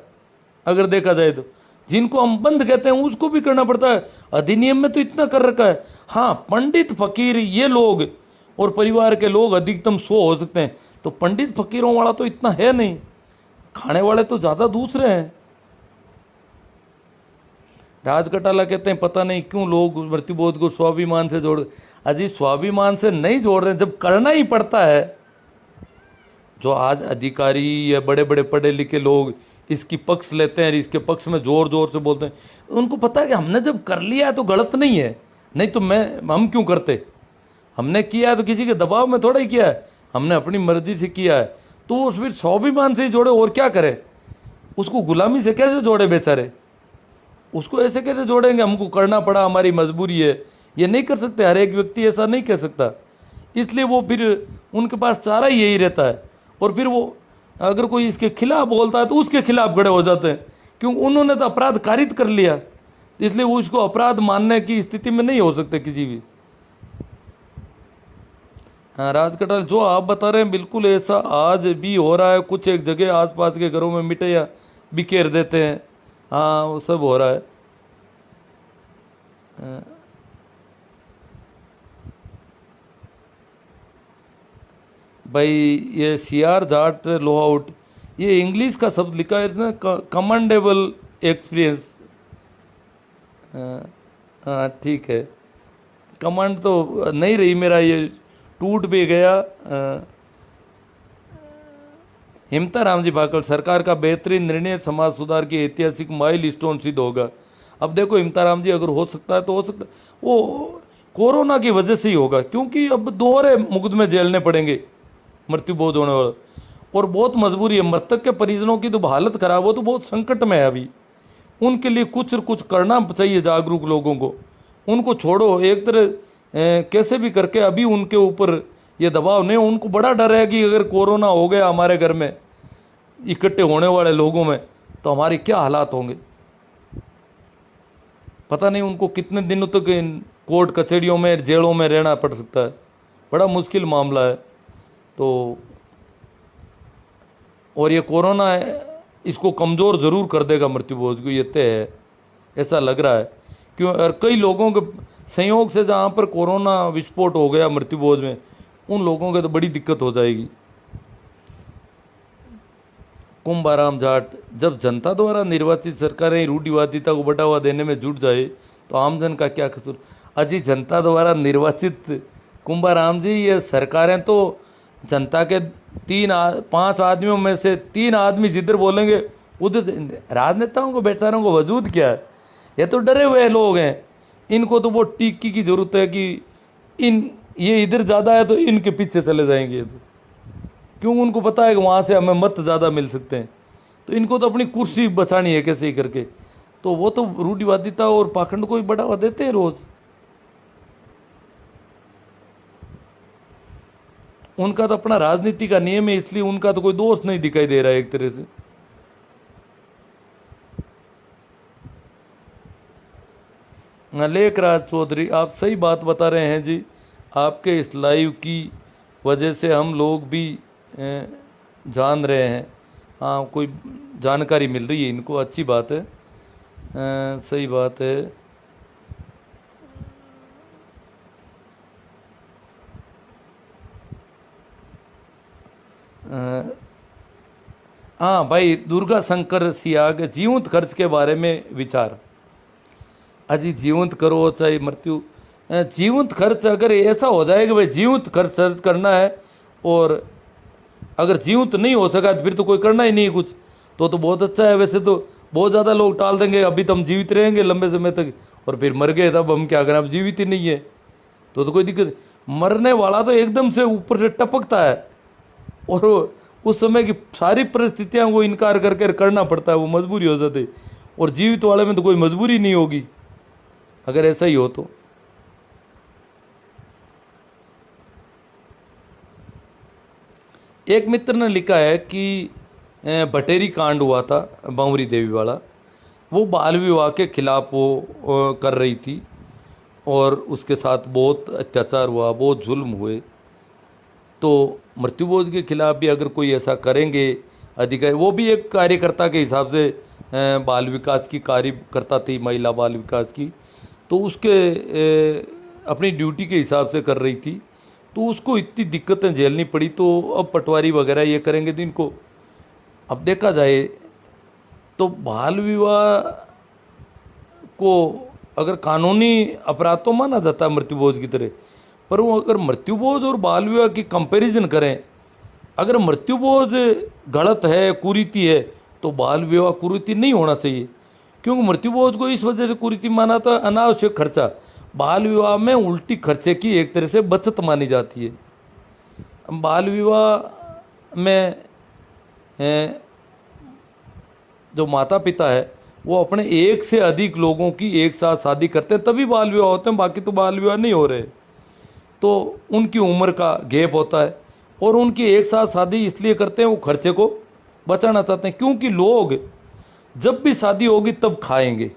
अगर देखा जाए तो जिनको हम बंद कहते हैं उसको भी करना पड़ता है। अधिनियम में तो इतना कर रखा है। हाँ, पंडित फकीर ये लोग और परिवार के लोग अधिकतम 100 हो सकते हैं। तो पंडित फकीरों वाला तो इतना है नहीं, खाने वाले तो ज़्यादा दूसरे हैं। राज कटाला कहते हैं पता नहीं क्यों लोग मृत्युबोध को स्वाभिमान से जोड़। अजी स्वाभिमान से नहीं जोड़ रहे, जब करना ही पड़ता है। जो आज अधिकारी या बड़े बड़े पढ़े लिखे लोग इसकी पक्ष लेते हैं, इसके पक्ष में जोर जोर से बोलते हैं, उनको पता है कि हमने जब कर लिया है तो गलत नहीं है, नहीं तो हम क्यों करते। हमने किया है तो किसी के दबाव में थोड़ा ही किया है, हमने अपनी मर्जी से किया है। तो उस फिर स्वाभिमान से ही जोड़े और क्या करे, उसको गुलामी से कैसे जोड़े बेचारे, उसको ऐसे कैसे जोड़ेंगे। हमको करना पड़ा, हमारी मजबूरी है, ये नहीं कर सकते। हर एक व्यक्ति ऐसा नहीं कह सकता। इसलिए वो फिर उनके पास चारा ही यही रहता है। और फिर वो अगर कोई इसके खिलाफ बोलता है तो उसके खिलाफ खड़े हो जाते हैं, क्योंकि उन्होंने तो अपराध कारित कर लिया। इसलिए वो उसको अपराध मानने की स्थिति में नहीं हो सकते किसी भी। हाँ राज कटाल, जो आप बता रहे हैं बिल्कुल ऐसा आज भी हो रहा है। कुछ एक जगह आसपास के घरों में मिठाइयाँ बिखेर देते हैं। हाँ वो सब हो रहा है। भाई ये CR जाट लो आउट, ये इंग्लिश का शब्द लिखा है ना, कमेंडेबल एक्सपीरियंस। हाँ ठीक है, कमांड तो नहीं रही, मेरा ये टूट भी गया। हिमता राम जी भाकल, सरकार का बेहतरीन निर्णय समाज सुधार की ऐतिहासिक माइलस्टोन सिद्ध होगा। अब देखो हिमता राम जी, अगर हो सकता है तो हो सकता है वो कोरोना की वजह से ही होगा, क्योंकि अब दोहरे मुकदमे झेलने पड़ेंगे मृत्यु बोध होने वाला, और बहुत मजबूरी है। मृतक के परिजनों की तो हालत खराब हो, तो बहुत संकट में है अभी। उनके लिए कुछ करना चाहिए जागरूक लोगों को। उनको छोड़ो एक तरह कैसे भी करके, अभी उनके ऊपर ये दबाव नहीं। उनको बड़ा डर है कि अगर कोरोना हो गया हमारे घर में इकट्ठे होने वाले लोगों में, तो हमारे क्या हालात होंगे। पता नहीं उनको कितने दिनों तक इन कोर्ट कचहरियों में, जेलों में रहना पड़ सकता है। बड़ा मुश्किल मामला है। तो और ये कोरोना इसको कमज़ोर ज़रूर कर देगा मृत्यु बोझ को, ये तय है, ऐसा लग रहा है। क्यों, और कई लोगों के संयोग से जहाँ पर कोरोना विस्फोट हो गया मृत्यु बोझ में, उन लोगों के तो बड़ी दिक्कत हो जाएगी। कुंभाराम जाट, जब जनता द्वारा निर्वाचित सरकारें रूढ़िवादिता को बढ़ावा देने में जुट जाए तो आमजन का क्या कसूर। अजी जनता द्वारा निर्वाचित कुंभाराम जी, ये सरकारें तो जनता के 5 आदमियों में से 3 आदमी जिधर बोलेंगे उधर। राजनेताओं को बेचारों को वजूद क्या है, ये तो डरे हुए लोग हैं। इनको तो वो टिक्की की जरूरत है कि ये इधर ज़्यादा है तो इनके पीछे चले जाएंगे। तो क्यों, उनको पता है कि वहाँ से हमें मत ज़्यादा मिल सकते हैं, तो इनको तो अपनी कुर्सी बचानी है कैसे ही करके। तो वो तो रूढ़िवादिता और पाखंड को ही बढ़ावा देते हैं रोज़। उनका तो अपना राजनीति का नियम है, इसलिए उनका तो कोई दोष नहीं दिखाई दे रहा है एक तरह से। लेखराज चौधरी, आप सही बात बता रहे हैं जी। आपके इस लाइव की वजह से हम लोग भी जान रहे हैं। हाँ, कोई जानकारी मिल रही है इनको, अच्छी बात है। सही बात है। हाँ भाई, दुर्गा शंकर सियाग, जीवंत खर्च के बारे में विचार। अजी जीवंत करो चाहे मृत्यु, जीवंत खर्च अगर ऐसा हो जाए कि भाई जीवंत खर्च करना है, और अगर जीवंत नहीं हो सका तो फिर तो कोई करना ही नहीं कुछ, तो बहुत अच्छा है। वैसे तो बहुत ज़्यादा लोग टाल देंगे, अभी तो हम जीवित रहेंगे लंबे समय तक, और फिर मर गए तब हम क्या करें, अब जीवित ही नहीं है तो कोई दिक्कत। मरने वाला तो एकदम से ऊपर से टपकता है, और उस समय की सारी परिस्थितियाँ को इनकार करके करना पड़ता है, वो मजबूरी हो जाती। और जीवित वाले में तो कोई मजबूरी नहीं होगी अगर ऐसा ही हो तो। एक मित्र ने लिखा है कि बटेरी कांड हुआ था बांवरी देवी वाला, वो बाल विवाह के खिलाफ वो कर रही थी, और उसके साथ बहुत अत्याचार हुआ, बहुत जुल्म हुए। तो मृत्यु बोझ के खिलाफ भी अगर कोई ऐसा करेंगे अधिकारी, वो भी एक कार्यकर्ता के हिसाब से बाल विकास की कार्यकर्ता थी, महिला बाल विकास की, तो उसके अपनी ड्यूटी के हिसाब से कर रही थी, तो उसको इतनी दिक्कतें झेलनी पड़ी। तो अब पटवारी वगैरह ये करेंगे तो इनको, अब देखा जाए तो बाल विवाह को अगर कानूनी अपराध तो माना जाता है मृत्यु बोझ की तरह, पर वो अगर मृत्यु बोझ और बाल विवाह की कंपैरिजन करें, अगर मृत्यु बोझ गलत है, कुरीति है, तो बाल विवाह कुरीति नहीं होना चाहिए। क्योंकि मृत्यु बोझ को इस वजह से कुरीति माना था, अनावश्यक खर्चा। बाल विवाह में उल्टी खर्चे की एक तरह से बचत मानी जाती है। बाल विवाह में जो माता पिता है वो अपने एक से अधिक लोगों की एक साथ शादी करते हैं, तभी बाल विवाह होते हैं, बाकी तो बाल विवाह नहीं हो रहे। तो उनकी उम्र का गैप होता है, और उनकी एक साथ शादी इसलिए करते हैं, वो खर्चे को बचाना चाहते हैं। क्योंकि लोग जब भी शादी होगी तब खाएंगे,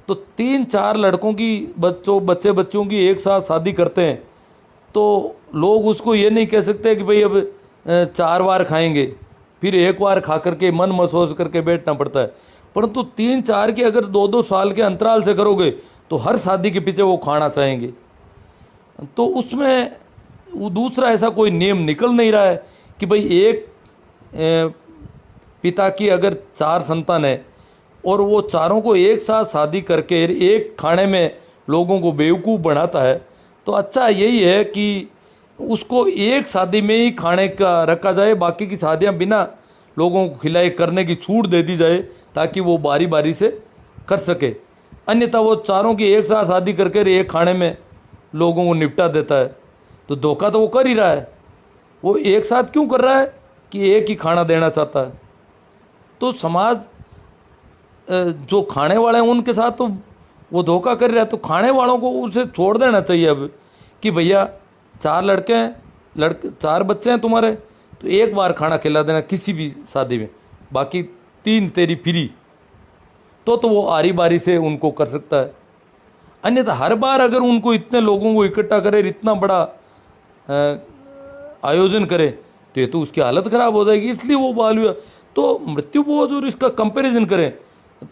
तो 3-4 लड़कों की बच्चों की एक साथ शादी करते हैं तो लोग उसको ये नहीं कह सकते कि भाई अब 4 बार खाएंगे, फिर एक बार खा करके मन महसूस करके बैठना पड़ता है। परंतु 3-4 की अगर 2-2 साल के अंतराल से करोगे तो हर शादी के पीछे वो खाना चाहेंगे। तो उसमें वो दूसरा ऐसा कोई नियम निकल नहीं रहा है कि भाई एक पिता की अगर 4 संतान है और वो चारों को एक साथ शादी करके एक खाने में लोगों को बेवकूफ़ बनाता है, तो अच्छा यही है कि उसको एक शादी में ही खाने का रखा जाए, बाकी की शादियां बिना लोगों को खिलाए करने की छूट दे दी जाए ताकि वो बारी बारी से कर सके। अन्यथा वो चारों की एक साथ शादी करके एक खाने में लोगों को निपटा देता है, तो धोखा तो वो कर ही रहा है। वो एक साथ क्यों कर रहा है कि एक ही खाना देना चाहता है। तो समाज जो खाने वाले हैं उनके साथ तो वो धोखा कर रहा है, तो खाने वालों को उसे छोड़ देना चाहिए अब कि भैया 4 लड़के हैं, 4 बच्चे हैं तुम्हारे, तो एक बार खाना खिला देना किसी भी शादी में, बाकी 3 तेरी फ्री। तो वो आरी बारी से उनको कर सकता है। अन्यथा हर बार अगर उनको इतने लोगों को इकट्ठा करे, इतना बड़ा आयोजन करे, तो ये तो उसकी हालत ख़राब हो जाएगी। इसलिए वो बाल विवाह तो मृत्यु बोझ और इसका कंपैरिजन करें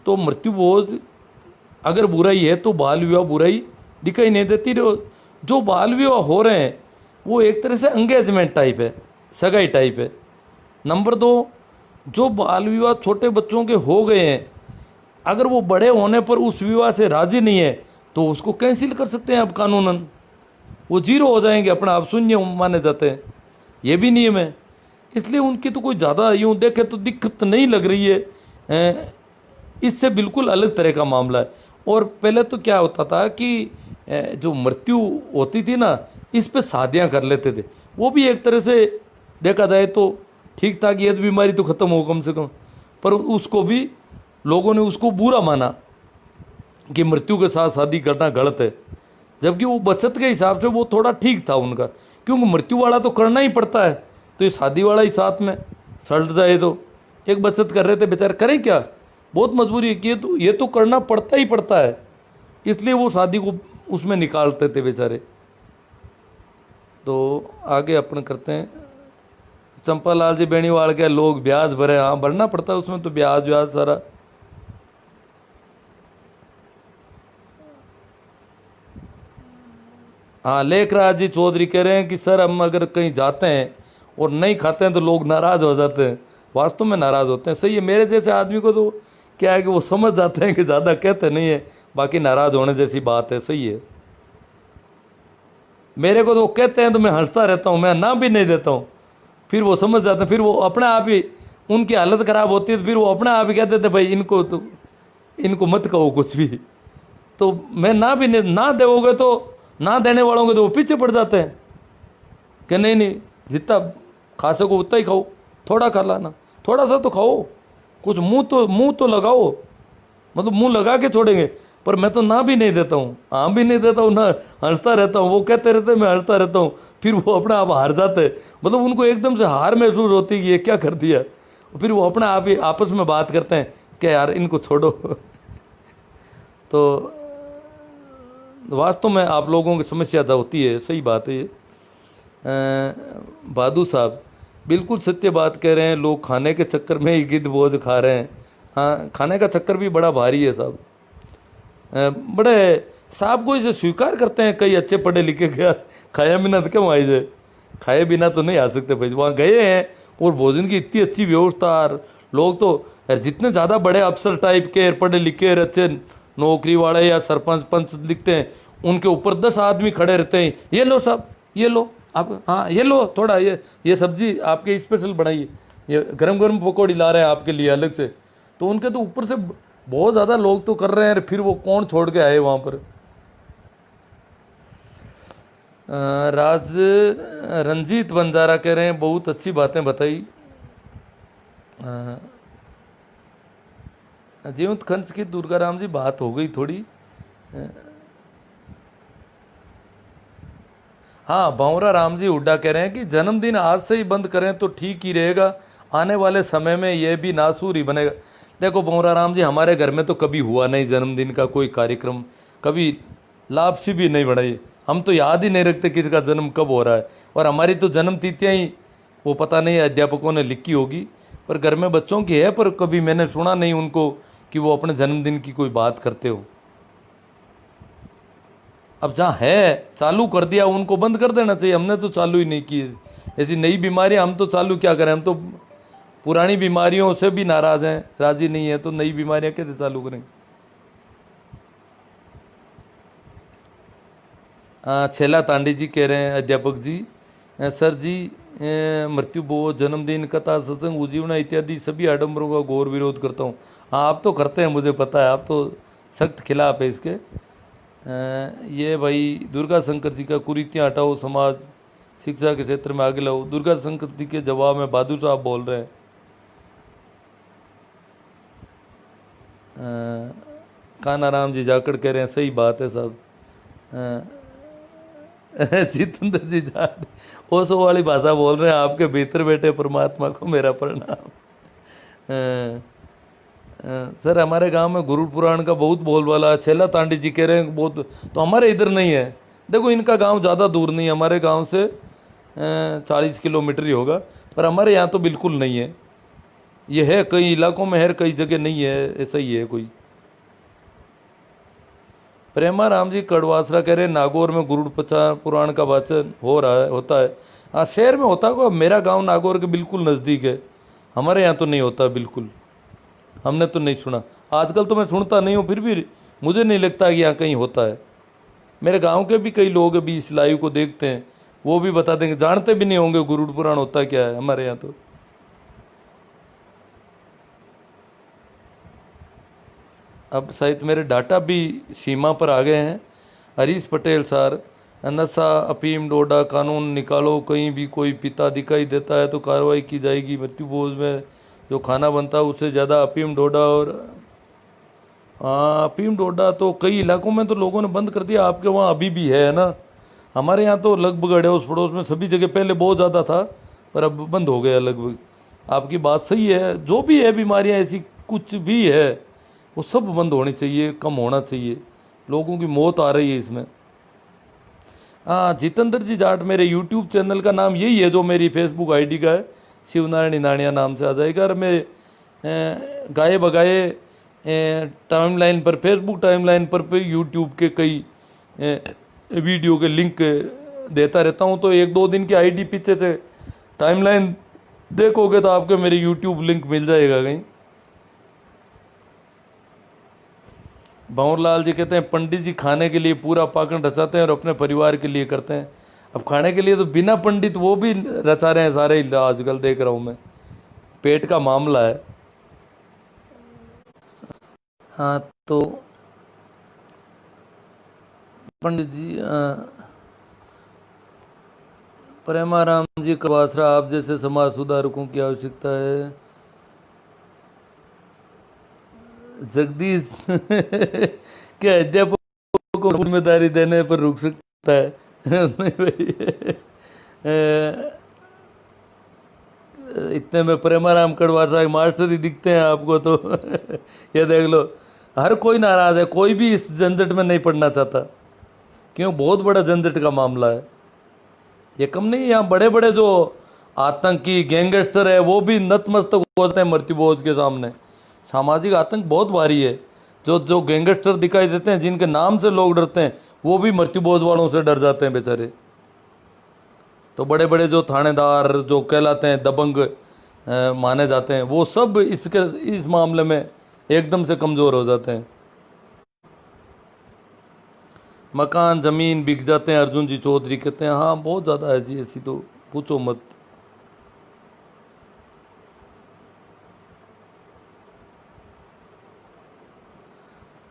तो मृत्यु बोझ अगर बुराई है तो बाल विवाह बुराई दिखाई नहीं देती। जो बाल विवाह हो रहे हैं वो एक तरह से एंगेजमेंट टाइप है, सगाई टाइप है। नंबर 2, जो बाल विवाह छोटे बच्चों के हो गए हैं, अगर वो बड़े होने पर उस विवाह से राजी नहीं है तो उसको कैंसिल कर सकते हैं अब कानूनन, वो 0 हो जाएंगे, अपना आप शून्य माने जाते हैं। ये भी नियम है। इसलिए उनकी तो कोई ज़्यादा यूँ देखे तो दिक्कत नहीं लग रही है। इससे बिल्कुल अलग तरह का मामला है। और पहले तो क्या होता था कि जो मृत्यु होती थी ना, इस पे शादियाँ कर लेते थे। वो भी एक तरह से देखा जाए तो ठीक था कि ये बीमारी तो ख़त्म हो कम से कम, पर उसको भी लोगों ने उसको बुरा माना कि मृत्यु के साथ शादी करना गलत है। जबकि वो बचत के हिसाब से वो थोड़ा ठीक था उनका, क्योंकि मृत्यु वाला तो करना ही पड़ता है, तो ये शादी वाला ही साथ में सड़ जाए तो एक बचत कर रहे थे बेचारे, करें क्या, बहुत मजबूरी है कि ये तो करना पड़ता ही पड़ता है, इसलिए वो शादी को उसमें निकालते थे बेचारे। तो आगे अपन करते हैं। चंपालाल जी बेनीवाल के लोग ब्याज भरे, हाँ भरना पड़ता है उसमें तो ब्याज सारा। हाँ, लेखराज जी चौधरी कह रहे हैं कि सर हम अगर कहीं जाते हैं और नहीं खाते हैं तो लोग नाराज़ हो जाते हैं। वास्तव में नाराज़ होते हैं, सही है। मेरे जैसे आदमी को तो क्या है कि वो समझ जाते हैं कि ज़्यादा कहते नहीं है, बाकी नाराज़ होने जैसी बात है, सही है। मेरे को तो वो कहते हैं तो मैं हंसता रहता हूँ, मैं ना भी नहीं देता हूँ, फिर वो समझ जाते हैं, फिर वो अपने आप ही उनकी हालत ख़राब होती है, तो फिर वो अपने आप ही कह देते भाई इनको मत कहो कुछ भी। तो मैं ना भी नहीं, ना दोगे तो ना देने वालों के तो वो पीछे पड़ जाते हैं कि नहीं जितना खा सको उतना ही खाओ, थोड़ा खा लाना, थोड़ा सा तो खाओ, कुछ मुंह तो लगाओ, मतलब मुंह लगा के छोड़ेंगे। पर मैं तो ना भी नहीं देता हूँ, हाँ भी नहीं देता हूँ, ना हंसता रहता हूँ। वो कहते रहते मैं हंसता रहता हूँ, फिर वो अपने आप हार जाते हैं, मतलब उनको एकदम से हार महसूस होती है कि ये क्या कर दिया। फिर वो अपने आप ही आपस में बात करते हैं कि यार इनको छोड़ो। तो वास्तव में आप लोगों की समस्या तो होती है, सही बात है ये। भादू साहब बिल्कुल सत्य बात कह रहे हैं, लोग खाने के चक्कर में ही गिद्ध बोझ खा रहे हैं। हाँ, खाने का चक्कर भी बड़ा भारी है साहब। बड़े साहब को इसे स्वीकार करते हैं, कई अच्छे पढ़े लिखे गया खाया बिना तो क्यों आए जाए, खाए बिना तो नहीं आ सकते भाई। वहाँ गए हैं और भोजन की इतनी अच्छी व्यवस्था, लोग तो जितने ज़्यादा बड़े अफसर टाइप के पढ़े लिखे अच्छे नौकरी वाले या सरपंच पंच दिखते हैं, उनके ऊपर 10 आदमी खड़े रहते हैं, ये लो साहब, ये लो आप, हाँ ये लो थोड़ा, ये सब्जी आपके स्पेशल बनाइए, ये गरम गरम पकौड़ी ला रहे हैं आपके लिए अलग से। तो उनके तो ऊपर से बहुत ज़्यादा लोग तो कर रहे हैं, फिर वो कौन छोड़ के आए वहाँ पर। रंजीत बंजारा कह रहे हैं बहुत अच्छी बातें बताई। जीवंत खंड की दुर्गाराम जी बात हो गई थोड़ी। हाँ, भंवरा राम जी हुड्डा कह रहे हैं कि जन्मदिन आज से ही बंद करें तो ठीक ही रहेगा, आने वाले समय में यह भी नासूर ही बनेगा। देखो भंवराराम जी, हमारे घर में तो कभी हुआ नहीं जन्मदिन का कोई कार्यक्रम, कभी लापसी भी नहीं बढ़ाई। हम तो याद ही नहीं रखते किसका जन्म कब हो रहा है, और हमारी तो जन्म तिथियाँ ही वो पता नहीं अध्यापकों ने लिखी होगी, पर घर में बच्चों की है, पर कभी मैंने सुना नहीं उनको कि वो अपने जन्मदिन की कोई बात करते हो। अब जहाँ है चालू कर दिया, उनको बंद कर देना चाहिए। हमने तो चालू ही नहीं की ऐसी नई बीमारियां, हम तो चालू क्या करें, हम तो पुरानी बीमारियों से भी नाराज हैं, राजी नहीं है, तो नई बीमारियां कैसे चालू करें। छेला तांडी जी कह रहे हैं, अध्यापक जी सर जी मृत्यु भोज जन्मदिन कथा सत्संग उजीवना इत्यादि सभी आडंबरों का घोर विरोध करता हूँ। हाँ, आप तो करते हैं, मुझे पता है, आप तो सख्त खिलाफ है इसके। ये भाई दुर्गा शंकर जी का कुरीतियाँ हटाओ, समाज शिक्षा के क्षेत्र में आगे लाओ। दुर्गा शंकर जी के जवाब में बहादुर साहब बोल रहे हैं। कानाराम जी जाकड़ कह रहे हैं, सही बात है साहब। जितेंद्र जी जाट ओसो वाली भाषा बोल रहे हैं, आपके भीतर बैठे परमात्मा को मेरा प्रणाम। सर हमारे गांव में गुरु पुराण का बहुत बोलबाला। छेला तांडी जी कह रहे हैं बहुत, तो हमारे इधर नहीं है। देखो इनका गांव ज़्यादा दूर नहीं है, हमारे गांव से 40 किलोमीटर ही होगा, पर हमारे यहाँ तो बिल्कुल नहीं है। ये है कई इलाकों में है, कई जगह नहीं है, ऐसा ही है कोई। प्रेमाराम जी कड़वासरा कह रहे हैं, नागौर में गुरु पुराण का वाचन हो रहा है, होता है। हाँ, शहर में होता होगा। मेरा गांव नागौर के बिल्कुल नज़दीक है, हमारे यहाँ तो नहीं होता बिल्कुल, हमने तो नहीं सुना। आजकल तो मैं सुनता नहीं हूँ, फिर भी मुझे नहीं लगता कि यहाँ कहीं होता है। मेरे गांव के भी कई लोग अभी इस लाइव को देखते हैं, वो भी बता देंगे, जानते भी नहीं होंगे गुरु पुराण होता क्या है हमारे यहाँ तो। अब शायद मेरे डाटा भी सीमा पर आ गए हैं। हरीश पटेल सर, नशा अफीम डोडा कानून निकालो, कहीं भी कोई पिता दिखाई देता है तो कार्रवाई की जाएगी। मृत्यु भोज में जो खाना बनता है उससे ज़्यादा अफीम डोडा और अफीम डोडा तो कई इलाकों में तो लोगों ने बंद कर दिया। आपके वहाँ अभी भी है ना? हमारे यहाँ तो लगभग अड़ोस पड़ोस में सभी जगह पहले बहुत ज़्यादा था, पर अब बंद हो गया लगभग। आपकी बात सही है, जो भी है बीमारियाँ ऐसी कुछ भी है वो सब बंद होनी चाहिए, कम होना चाहिए। लोगों की मौत आ रही है इसमें। हाँ, जितेंद्र जी जाट मेरे यूट्यूब चैनल का नाम यही है जो मेरी फेसबुक आईडी का है, शिवनारायण नाणिया नाम से आ जाएगा। और मैं गाए बगाए टाइमलाइन पर, फेसबुक टाइमलाइन पर यूट्यूब के कई वीडियो के लिंक देता रहता हूँ, तो 1-2 दिन की आईडी पीछे से टाइमलाइन देखोगे तो आपको मेरे यूट्यूब लिंक मिल जाएगा कहीं। भंवरलाल जी कहते हैं, पंडित जी खाने के लिए पूरा पाकन रचाते हैं और अपने परिवार के लिए करते हैं। अब खाने के लिए तो बिना पंडित वो भी रचा रहे हैं सारे, आजकल देख रहा हूँ मैं, पेट का मामला है। हाँ, तो पंडित जी प्रेमाराम जी कबासरा, आप जैसे समाज सुधारकों की आवश्यकता है। जगदीश क्या अध्यापक को जिम्मेदारी देने पर रुक सकता है? नहीं भाई, इतने में प्रेमाराम कड़वासा के मास्टर ही दिखते हैं आपको तो ये देख लो, हर कोई नाराज है, कोई भी इस झंझट में नहीं पड़ना चाहता, क्यों बहुत बड़ा झंझट का मामला है ये। कम नहीं, यहाँ बड़े बड़े जो आतंकी गैंगस्टर है वो भी नतमस्तक होते हैं मृत्यु भोज के सामने। सामाजिक आतंक बहुत भारी है। जो गैंगस्टर दिखाई देते हैं, जिनके नाम से लोग डरते हैं, वो भी मृत्यु भोज वालों से डर जाते हैं बेचारे। तो बड़े बड़े जो थानेदार जो कहलाते हैं दबंग माने जाते हैं, वो सब इस मामले में एकदम से कमज़ोर हो जाते हैं। मकान ज़मीन बिक जाते हैं, अर्जुन जी चौधरी कहते हैं। हाँ, बहुत ज़्यादा है जी, ऐसी तो पूछो मत।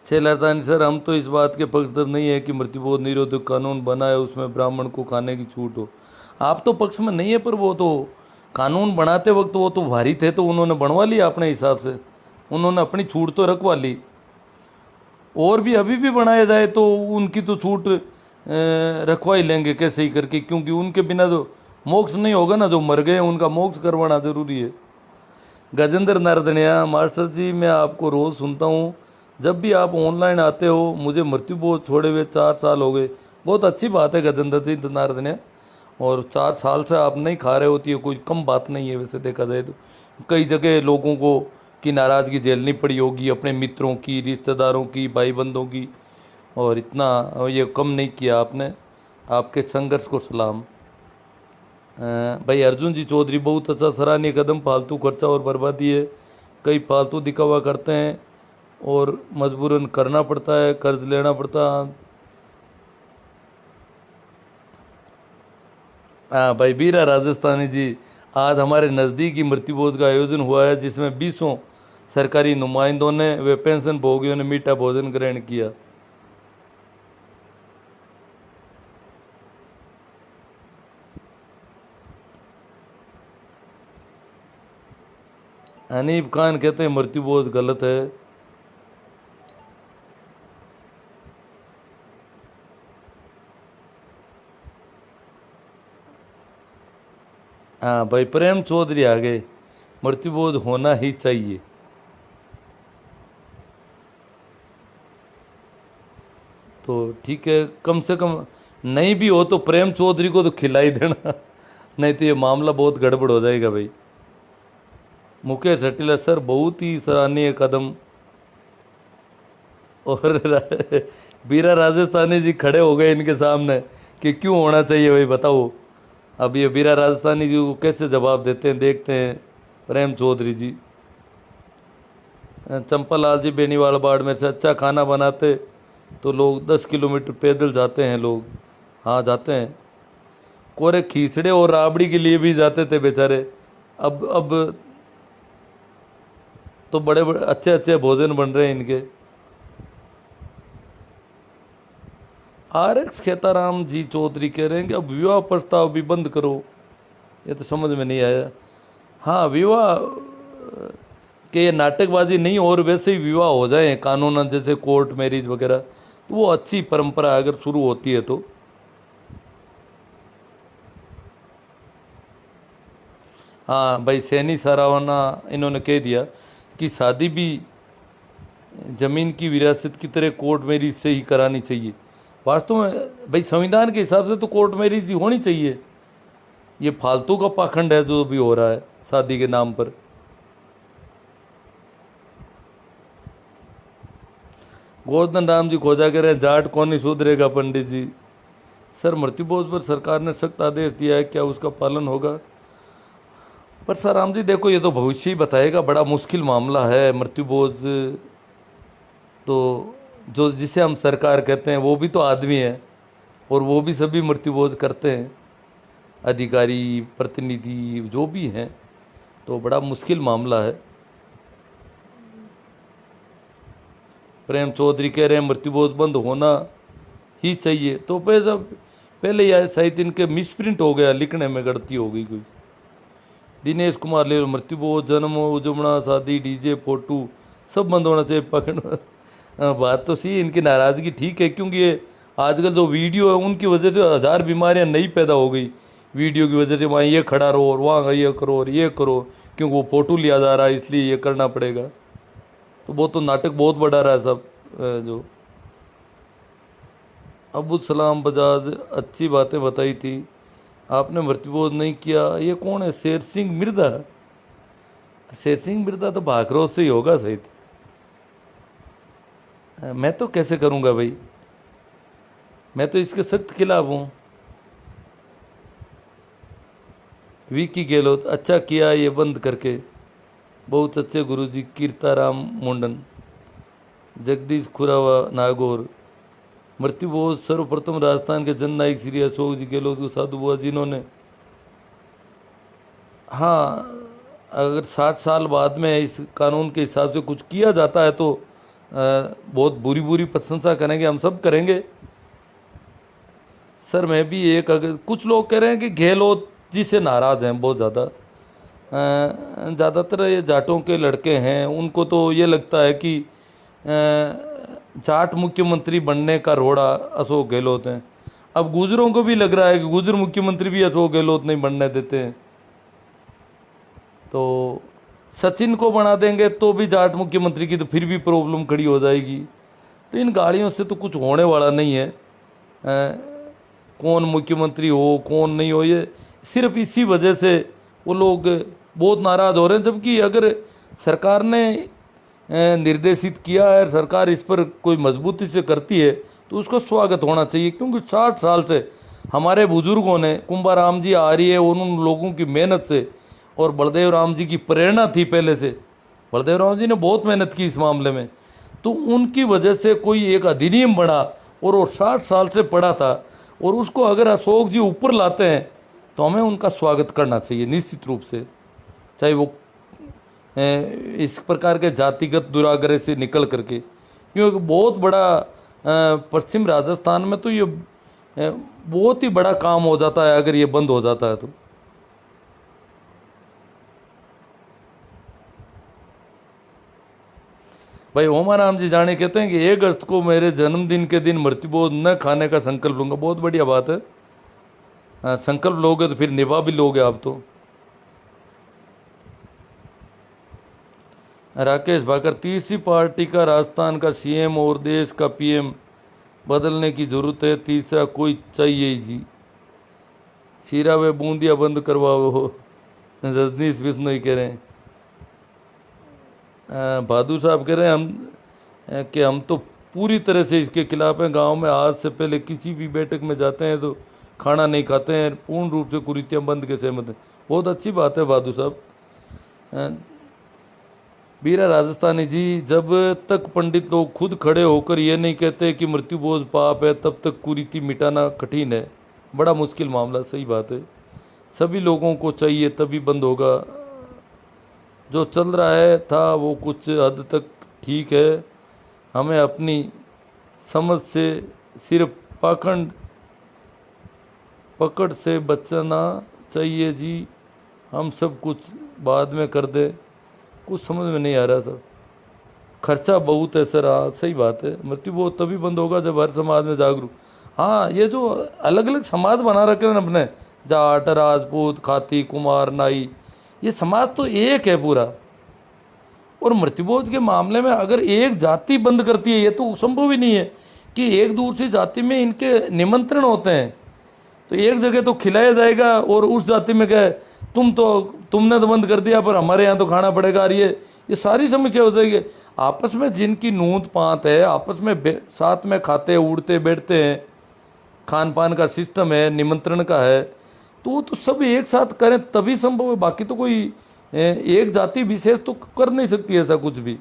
छेलातानी सर, हम तो इस बात के पक्षधर नहीं है कि मृत्युभोज निरोधक कानून बना है उसमें ब्राह्मण को खाने की छूट हो। आप तो पक्ष में नहीं है, पर वो तो कानून बनाते वक्त वो तो भारी थे, तो उन्होंने बनवा लिया अपने हिसाब से, उन्होंने अपनी छूट तो रखवा ली। और भी अभी भी बनाया जाए तो उनकी तो छूट रखवा ही लेंगे कैसे ही करके, क्योंकि उनके बिना तो मोक्ष नहीं होगा ना। जो मर गए उनका मोक्ष करवाना जरूरी है। गजेंद्र नरदनिया, मास्टर जी मैं आपको रोज़ सुनता हूँ, जब भी आप ऑनलाइन आते हो। मुझे मृत्यु बोझ छोड़े हुए 4 साल हो गए। बहुत अच्छी बात है गजेंद्र जी नरदनिया, और 4 साल से आप नहीं खा रहे होती है, कोई कम बात नहीं है वैसे देखा जाए तो। कई जगह लोगों को की नाराज़गी झेलनी पड़ी होगी, अपने मित्रों की, रिश्तेदारों की, भाई बंधों की, और इतना ये कम नहीं किया आपने। आपके संघर्ष को सलाम। भाई अर्जुन जी चौधरी, बहुत अच्छा सराहनीय कदम। फालतू खर्चा और बर्बादी है, कई फालतू दिखावा करते हैं और मजबूरन करना पड़ता है, कर्ज लेना पड़ता है। हाँ भाई बीरा राजस्थानी जी, आज हमारे नज़दीक ही मृत्यु भोज का आयोजन हुआ है, जिसमें 20 सरकारी नुमाइंदों ने व पेंशन भोगियों ने मीठा भोजन ग्रहण किया। हनीफ खान कहते हैं मृत्यु भोज गलत है। हाँ भाई प्रेम चौधरी आ गए, मृत्यु भोज होना ही चाहिए। तो ठीक है, कम से कम नहीं भी हो तो प्रेम चौधरी को तो खिला ही देना, नहीं तो ये मामला बहुत गड़बड़ हो जाएगा भाई। मुकेश हटिला, सर बहुत ही सराहनीय कदम। और बीरा राजस्थानी जी खड़े हो गए इनके सामने कि क्यों होना चाहिए भाई बताओ। अब ये बीरा राजस्थानी जी को कैसे जवाब देते हैं, देखते हैं। प्रेम चौधरी जी, चंपा लाल जी बेनीवाल बाड़ में से, अच्छा खाना बनाते तो लोग 10 किलोमीटर पैदल जाते हैं लोग। हाँ जाते हैं, कोरे खींचड़े और राबड़ी के लिए भी जाते थे बेचारे। अब तो बड़े बड़े अच्छे अच्छे भोजन बन रहे हैं इनके। आर एक्स खेताराम जी चौधरी कह रहे हैं कि अब विवाह प्रस्ताव भी बंद करो, ये तो समझ में नहीं आया। हाँ विवाह के ये नाटकबाजी नहीं, और वैसे ही विवाह हो जाए कानूनन, जैसे कोर्ट मैरिज वगैरह, तो वो अच्छी परंपरा अगर शुरू होती है तो। हाँ भाई सैनी सरावना इन्होंने कह दिया कि शादी भी जमीन की विरासत की तरह कोर्ट मैरिज से ही करानी चाहिए। वास्तव में भाई संविधान के हिसाब से तो कोर्ट मैरिज ही होनी चाहिए। ये फालतू का पाखंड है जो भी हो रहा है शादी के नाम पर। गोवर्धन राम जी खोजा कह रहे हैं, जाट कौन नहीं सुधरेगा पंडित जी। सर मृत्यु भोज पर सरकार ने सख्त आदेश दिया है, क्या उसका पालन होगा? पर सर राम जी देखो, ये तो भविष्य ही बताएगा, बड़ा मुश्किल मामला है मृत्यु भोज। तो जो जिसे हम सरकार कहते हैं वो भी तो आदमी है, और वो भी सभी मृत्यु भोज करते हैं, अधिकारी प्रतिनिधि जो भी हैं। तो बड़ा मुश्किल मामला है। प्रेम चौधरी कह रहे हैं मृत्यु भोज बंद होना ही चाहिए। तो पहले यह शायद इनके मिसप्रिंट हो गया, लिखने में गलती हो गई कोई। दिनेश कुमार ले, मृत्यु भोज, जन्म, उजमना, शादी, डीजे, फोटो सब बंद होना चाहिए। पकड़ बात तो सही, इनकी नाराज़गी ठीक है, क्योंकि ये आजकल जो वीडियो है उनकी वजह से 1000 बीमारियां नई पैदा हो गई। वीडियो की वजह से वहाँ ये खड़ा रहो और वहाँ ये करो और ये करो, क्योंकि वो फोटो लिया जा रहा है इसलिए ये करना पड़ेगा। तो वो तो नाटक बहुत बढ़ा रहा है सब। जो अब्दुल सलाम बजाज, अच्छी बातें बताई थी आपने, मृत्यु भोज नहीं किया। ये कौन है? शेर सिंह मिर्जा। शेर सिंह मिर्जा तो भाखरोज से ही होगा सही। मैं तो कैसे करूँगा भाई, मैं तो इसके सख्त खिलाफ हूँ। विकी गहलोत, अच्छा किया ये बंद करके, बहुत अच्छे गुरुजी। कीर्ताराम मुंडन, जगदीश खुरावा नागौर, मृत्यु भोज सर्वप्रथम राजस्थान के जननायक श्री अशोक जी गहलोत को साधु बुआ, जिन्होंने, हाँ अगर 60 साल बाद में इस कानून के हिसाब से कुछ किया जाता है तो बहुत बुरी बुरी प्रशंसा करेंगे, हम सब करेंगे। सर मैं भी एक, अगर कुछ लोग कह रहे हैं कि गहलोत जी से नाराज़ हैं बहुत ज़्यादा। ज़्यादातर ये जाटों के लड़के हैं, उनको तो ये लगता है कि जाट मुख्यमंत्री बनने का रोड़ा अशोक गहलोत हैं। अब गुजरों को भी लग रहा है कि गुजर मुख्यमंत्री भी अशोक गहलोत नहीं बनने देते हैं। तो सचिन को बना देंगे तो भी जाट मुख्यमंत्री की तो फिर भी प्रॉब्लम खड़ी हो जाएगी। तो इन गाड़ियों से तो कुछ होने वाला नहीं है। कौन मुख्यमंत्री हो कौन नहीं हो, ये सिर्फ इसी वजह से वो लोग बहुत नाराज़ हो रहे हैं। जबकि अगर सरकार ने निर्देशित किया है, सरकार इस पर कोई मजबूती से करती है तो उसका स्वागत होना चाहिए। क्योंकि 60 साल से हमारे बुजुर्गों ने, कुंभाराम जी आ रही है उन लोगों की मेहनत से, और बलदेव राम जी की प्रेरणा थी पहले से। बलदेव राम जी ने बहुत मेहनत की इस मामले में, तो उनकी वजह से कोई एक अधिनियम बना और वो 60 साल से पड़ा था, और उसको अगर अशोक जी ऊपर लाते हैं तो हमें उनका स्वागत करना चाहिए निश्चित रूप से। चाहे वो इस प्रकार के जातिगत दुराग्रह से निकल करके, क्योंकि बहुत बड़ा पश्चिम राजस्थान में तो ये बहुत ही बड़ा काम हो जाता है अगर ये बंद हो जाता है तो। भाई ओमाराम जी जाने कहते हैं कि 1 अगस्त को मेरे जन्मदिन के दिन मृत्युभोज न खाने का संकल्प लूंगा। बहुत बढ़िया बात है, संकल्प लोगे तो फिर निभा भी लोगे आप तो। राकेश भाकर, तीसरी पार्टी का राजस्थान का सीएम और देश का पीएम बदलने की जरूरत है, तीसरा कोई चाहिए ही जी। सीरा व बूंदिया बंद करवाओ, रजनीश बिश्नोई कह रहे हैं। बहादुर साहब कह रहे हैं कि हम तो पूरी तरह से इसके खिलाफ हैं। गांव में आज से पहले किसी भी बैठक में जाते हैं तो खाना नहीं खाते हैं, पूर्ण रूप से कुरीतियाँ बंद के सहमत हैं। बहुत अच्छी बात है बहादुर साहब। बीरा राजस्थानी जी, जब तक पंडित लोग खुद खड़े होकर ये नहीं कहते कि मृत्युभोज पाप है, तब तक कुरीति मिटाना कठिन है, बड़ा मुश्किल मामला। सही बात है, सभी लोगों को चाहिए तभी बंद होगा। जो चल रहा है था वो कुछ हद तक ठीक है, हमें अपनी समझ से सिर्फ पाखंड पकड़ से बचना चाहिए जी। हम सब कुछ बाद में कर दे, कुछ समझ में नहीं आ रहा सर। खर्चा बहुत है सर। हाँ सही बात है, मृत्युभोज तभी बंद होगा जब हर समाज में जागरूक। हाँ, ये जो अलग अलग समाज बना रखे हैं अपने, जाट, राजपूत, खाती, कुमार, नाई, ये समाज तो एक है पूरा। और मृत्युभोज के मामले में अगर एक जाति बंद करती है, ये तो संभव ही नहीं है कि एक दूसरी जाति में इनके निमंत्रण होते हैं, तो एक जगह तो खिलाया जाएगा और उस जाति में क्या है, तुमने तो बंद कर दिया पर हमारे यहाँ तो खाना पड़ेगा। और ये सारी समस्या हो जाएगी। आपस में जिनकी नूंद पात है, आपस में साथ में खाते उड़ते बैठते हैं, खान पान का सिस्टम है, निमंत्रण का है, तो वो तो सब एक साथ करें तभी संभव है। बाकी तो कोई एक जाति विशेष तो कर नहीं सकती ऐसा कुछ भी।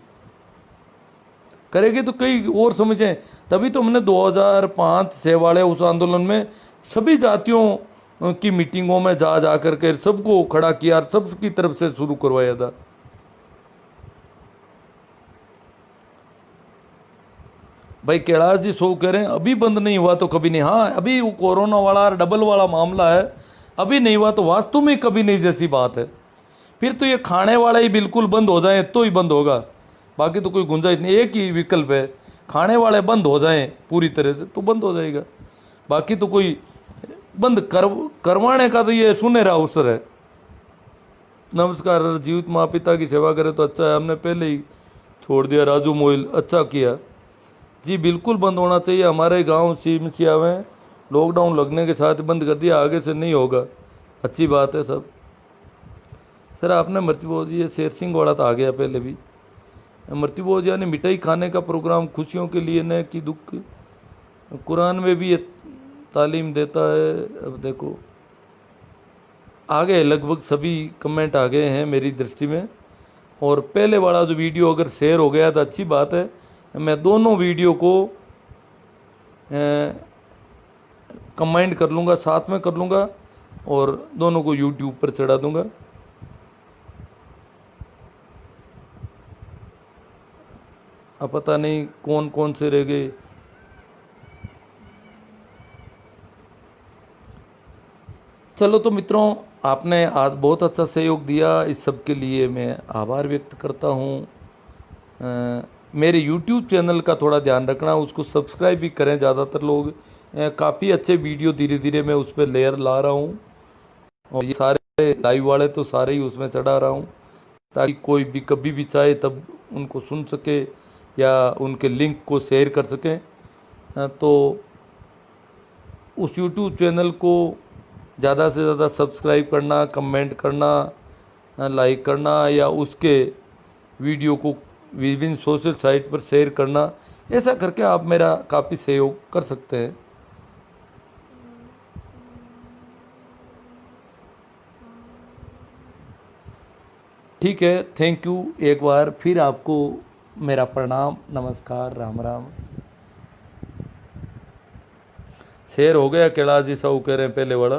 करेगी तो कई और समझें। तभी तो हमने 2005-6 वाले उस आंदोलन में सभी जातियों की मीटिंगों में जा करके सबको खड़ा किया और सबकी तरफ से शुरू करवाया था। भाई कैलाश जी सो कह रहे हैं अभी बंद नहीं हुआ तो कभी नहीं। हाँ, अभी वो कोरोना वाला डबल वाला मामला है, अभी नहीं हुआ तो वास्तव में कभी नहीं जैसी बात है। फिर तो ये खाने वाला ही बिल्कुल बंद हो जाए तो ही बंद होगा, बाकी तो कोई गुंजाइश नहीं। एक ही विकल्प है, खाने वाले बंद हो जाएं पूरी तरह से तो बंद हो जाएगा, बाकी तो कोई बंद करवाने का तो ये सुनहरा अवसर है। नमस्कार, जीवित माँ पिता की सेवा करे तो अच्छा है, हमने पहले ही छोड़ दिया। राजू मोइल, अच्छा किया जी, बिल्कुल बंद होना चाहिए। हमारे गांव सिमसिया में लॉकडाउन लगने के साथ बंद कर दिया, आगे से नहीं होगा। अच्छी बात है सब। सर आपने मृत्युभोज, ये शेर सिंह वाला तो आ गया पहले भी। मृत्युभोज यानी मिठाई खाने का प्रोग्राम, खुशियों के लिए न कि दुख। कुरान में भी ये तालीम देता है। अब देखो आ गए, लगभग सभी कमेंट आ गए हैं मेरी दृष्टि में। और पहले वाला जो वीडियो अगर शेयर हो गया तो अच्छी बात है। मैं दोनों वीडियो को कमेंट कर लूँगा, साथ में कर लूँगा और दोनों को यूट्यूब पर चढ़ा दूँगा। अब पता नहीं कौन कौन से रह गए। चलो तो मित्रों, आपने आज बहुत अच्छा सहयोग दिया, इस सब के लिए मैं आभार व्यक्त करता हूँ। मेरे YouTube चैनल का थोड़ा ध्यान रखना, उसको सब्सक्राइब भी करें। ज़्यादातर लोग काफ़ी अच्छे वीडियो धीरे धीरे मैं उस पर लेयर ला रहा हूँ, और ये सारे लाइव वाले तो सारे ही उसमें चढ़ा रहा हूँ। ताकि कोई भी कभी भी चाहे तब उनको सुन सके या उनके लिंक को शेयर कर सकें। तो उस यूट्यूब चैनल को ज़्यादा से ज़्यादा सब्सक्राइब करना, कमेंट करना, लाइक करना या उसके वीडियो को विभिन्न सोशल साइट पर शेयर करना, ऐसा करके आप मेरा काफ़ी सहयोग कर सकते हैं। ठीक है, थैंक यू। एक बार फिर आपको मेरा प्रणाम, नमस्कार, राम राम। शेयर हो गया कैलाश जी, साहू कह रहे हैं पहले वाला,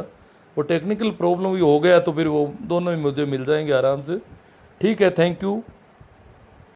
वो टेक्निकल प्रॉब्लम भी हो गया तो फिर वो दोनों ही मुझे मिल जाएंगे आराम से। ठीक है, थैंक यू।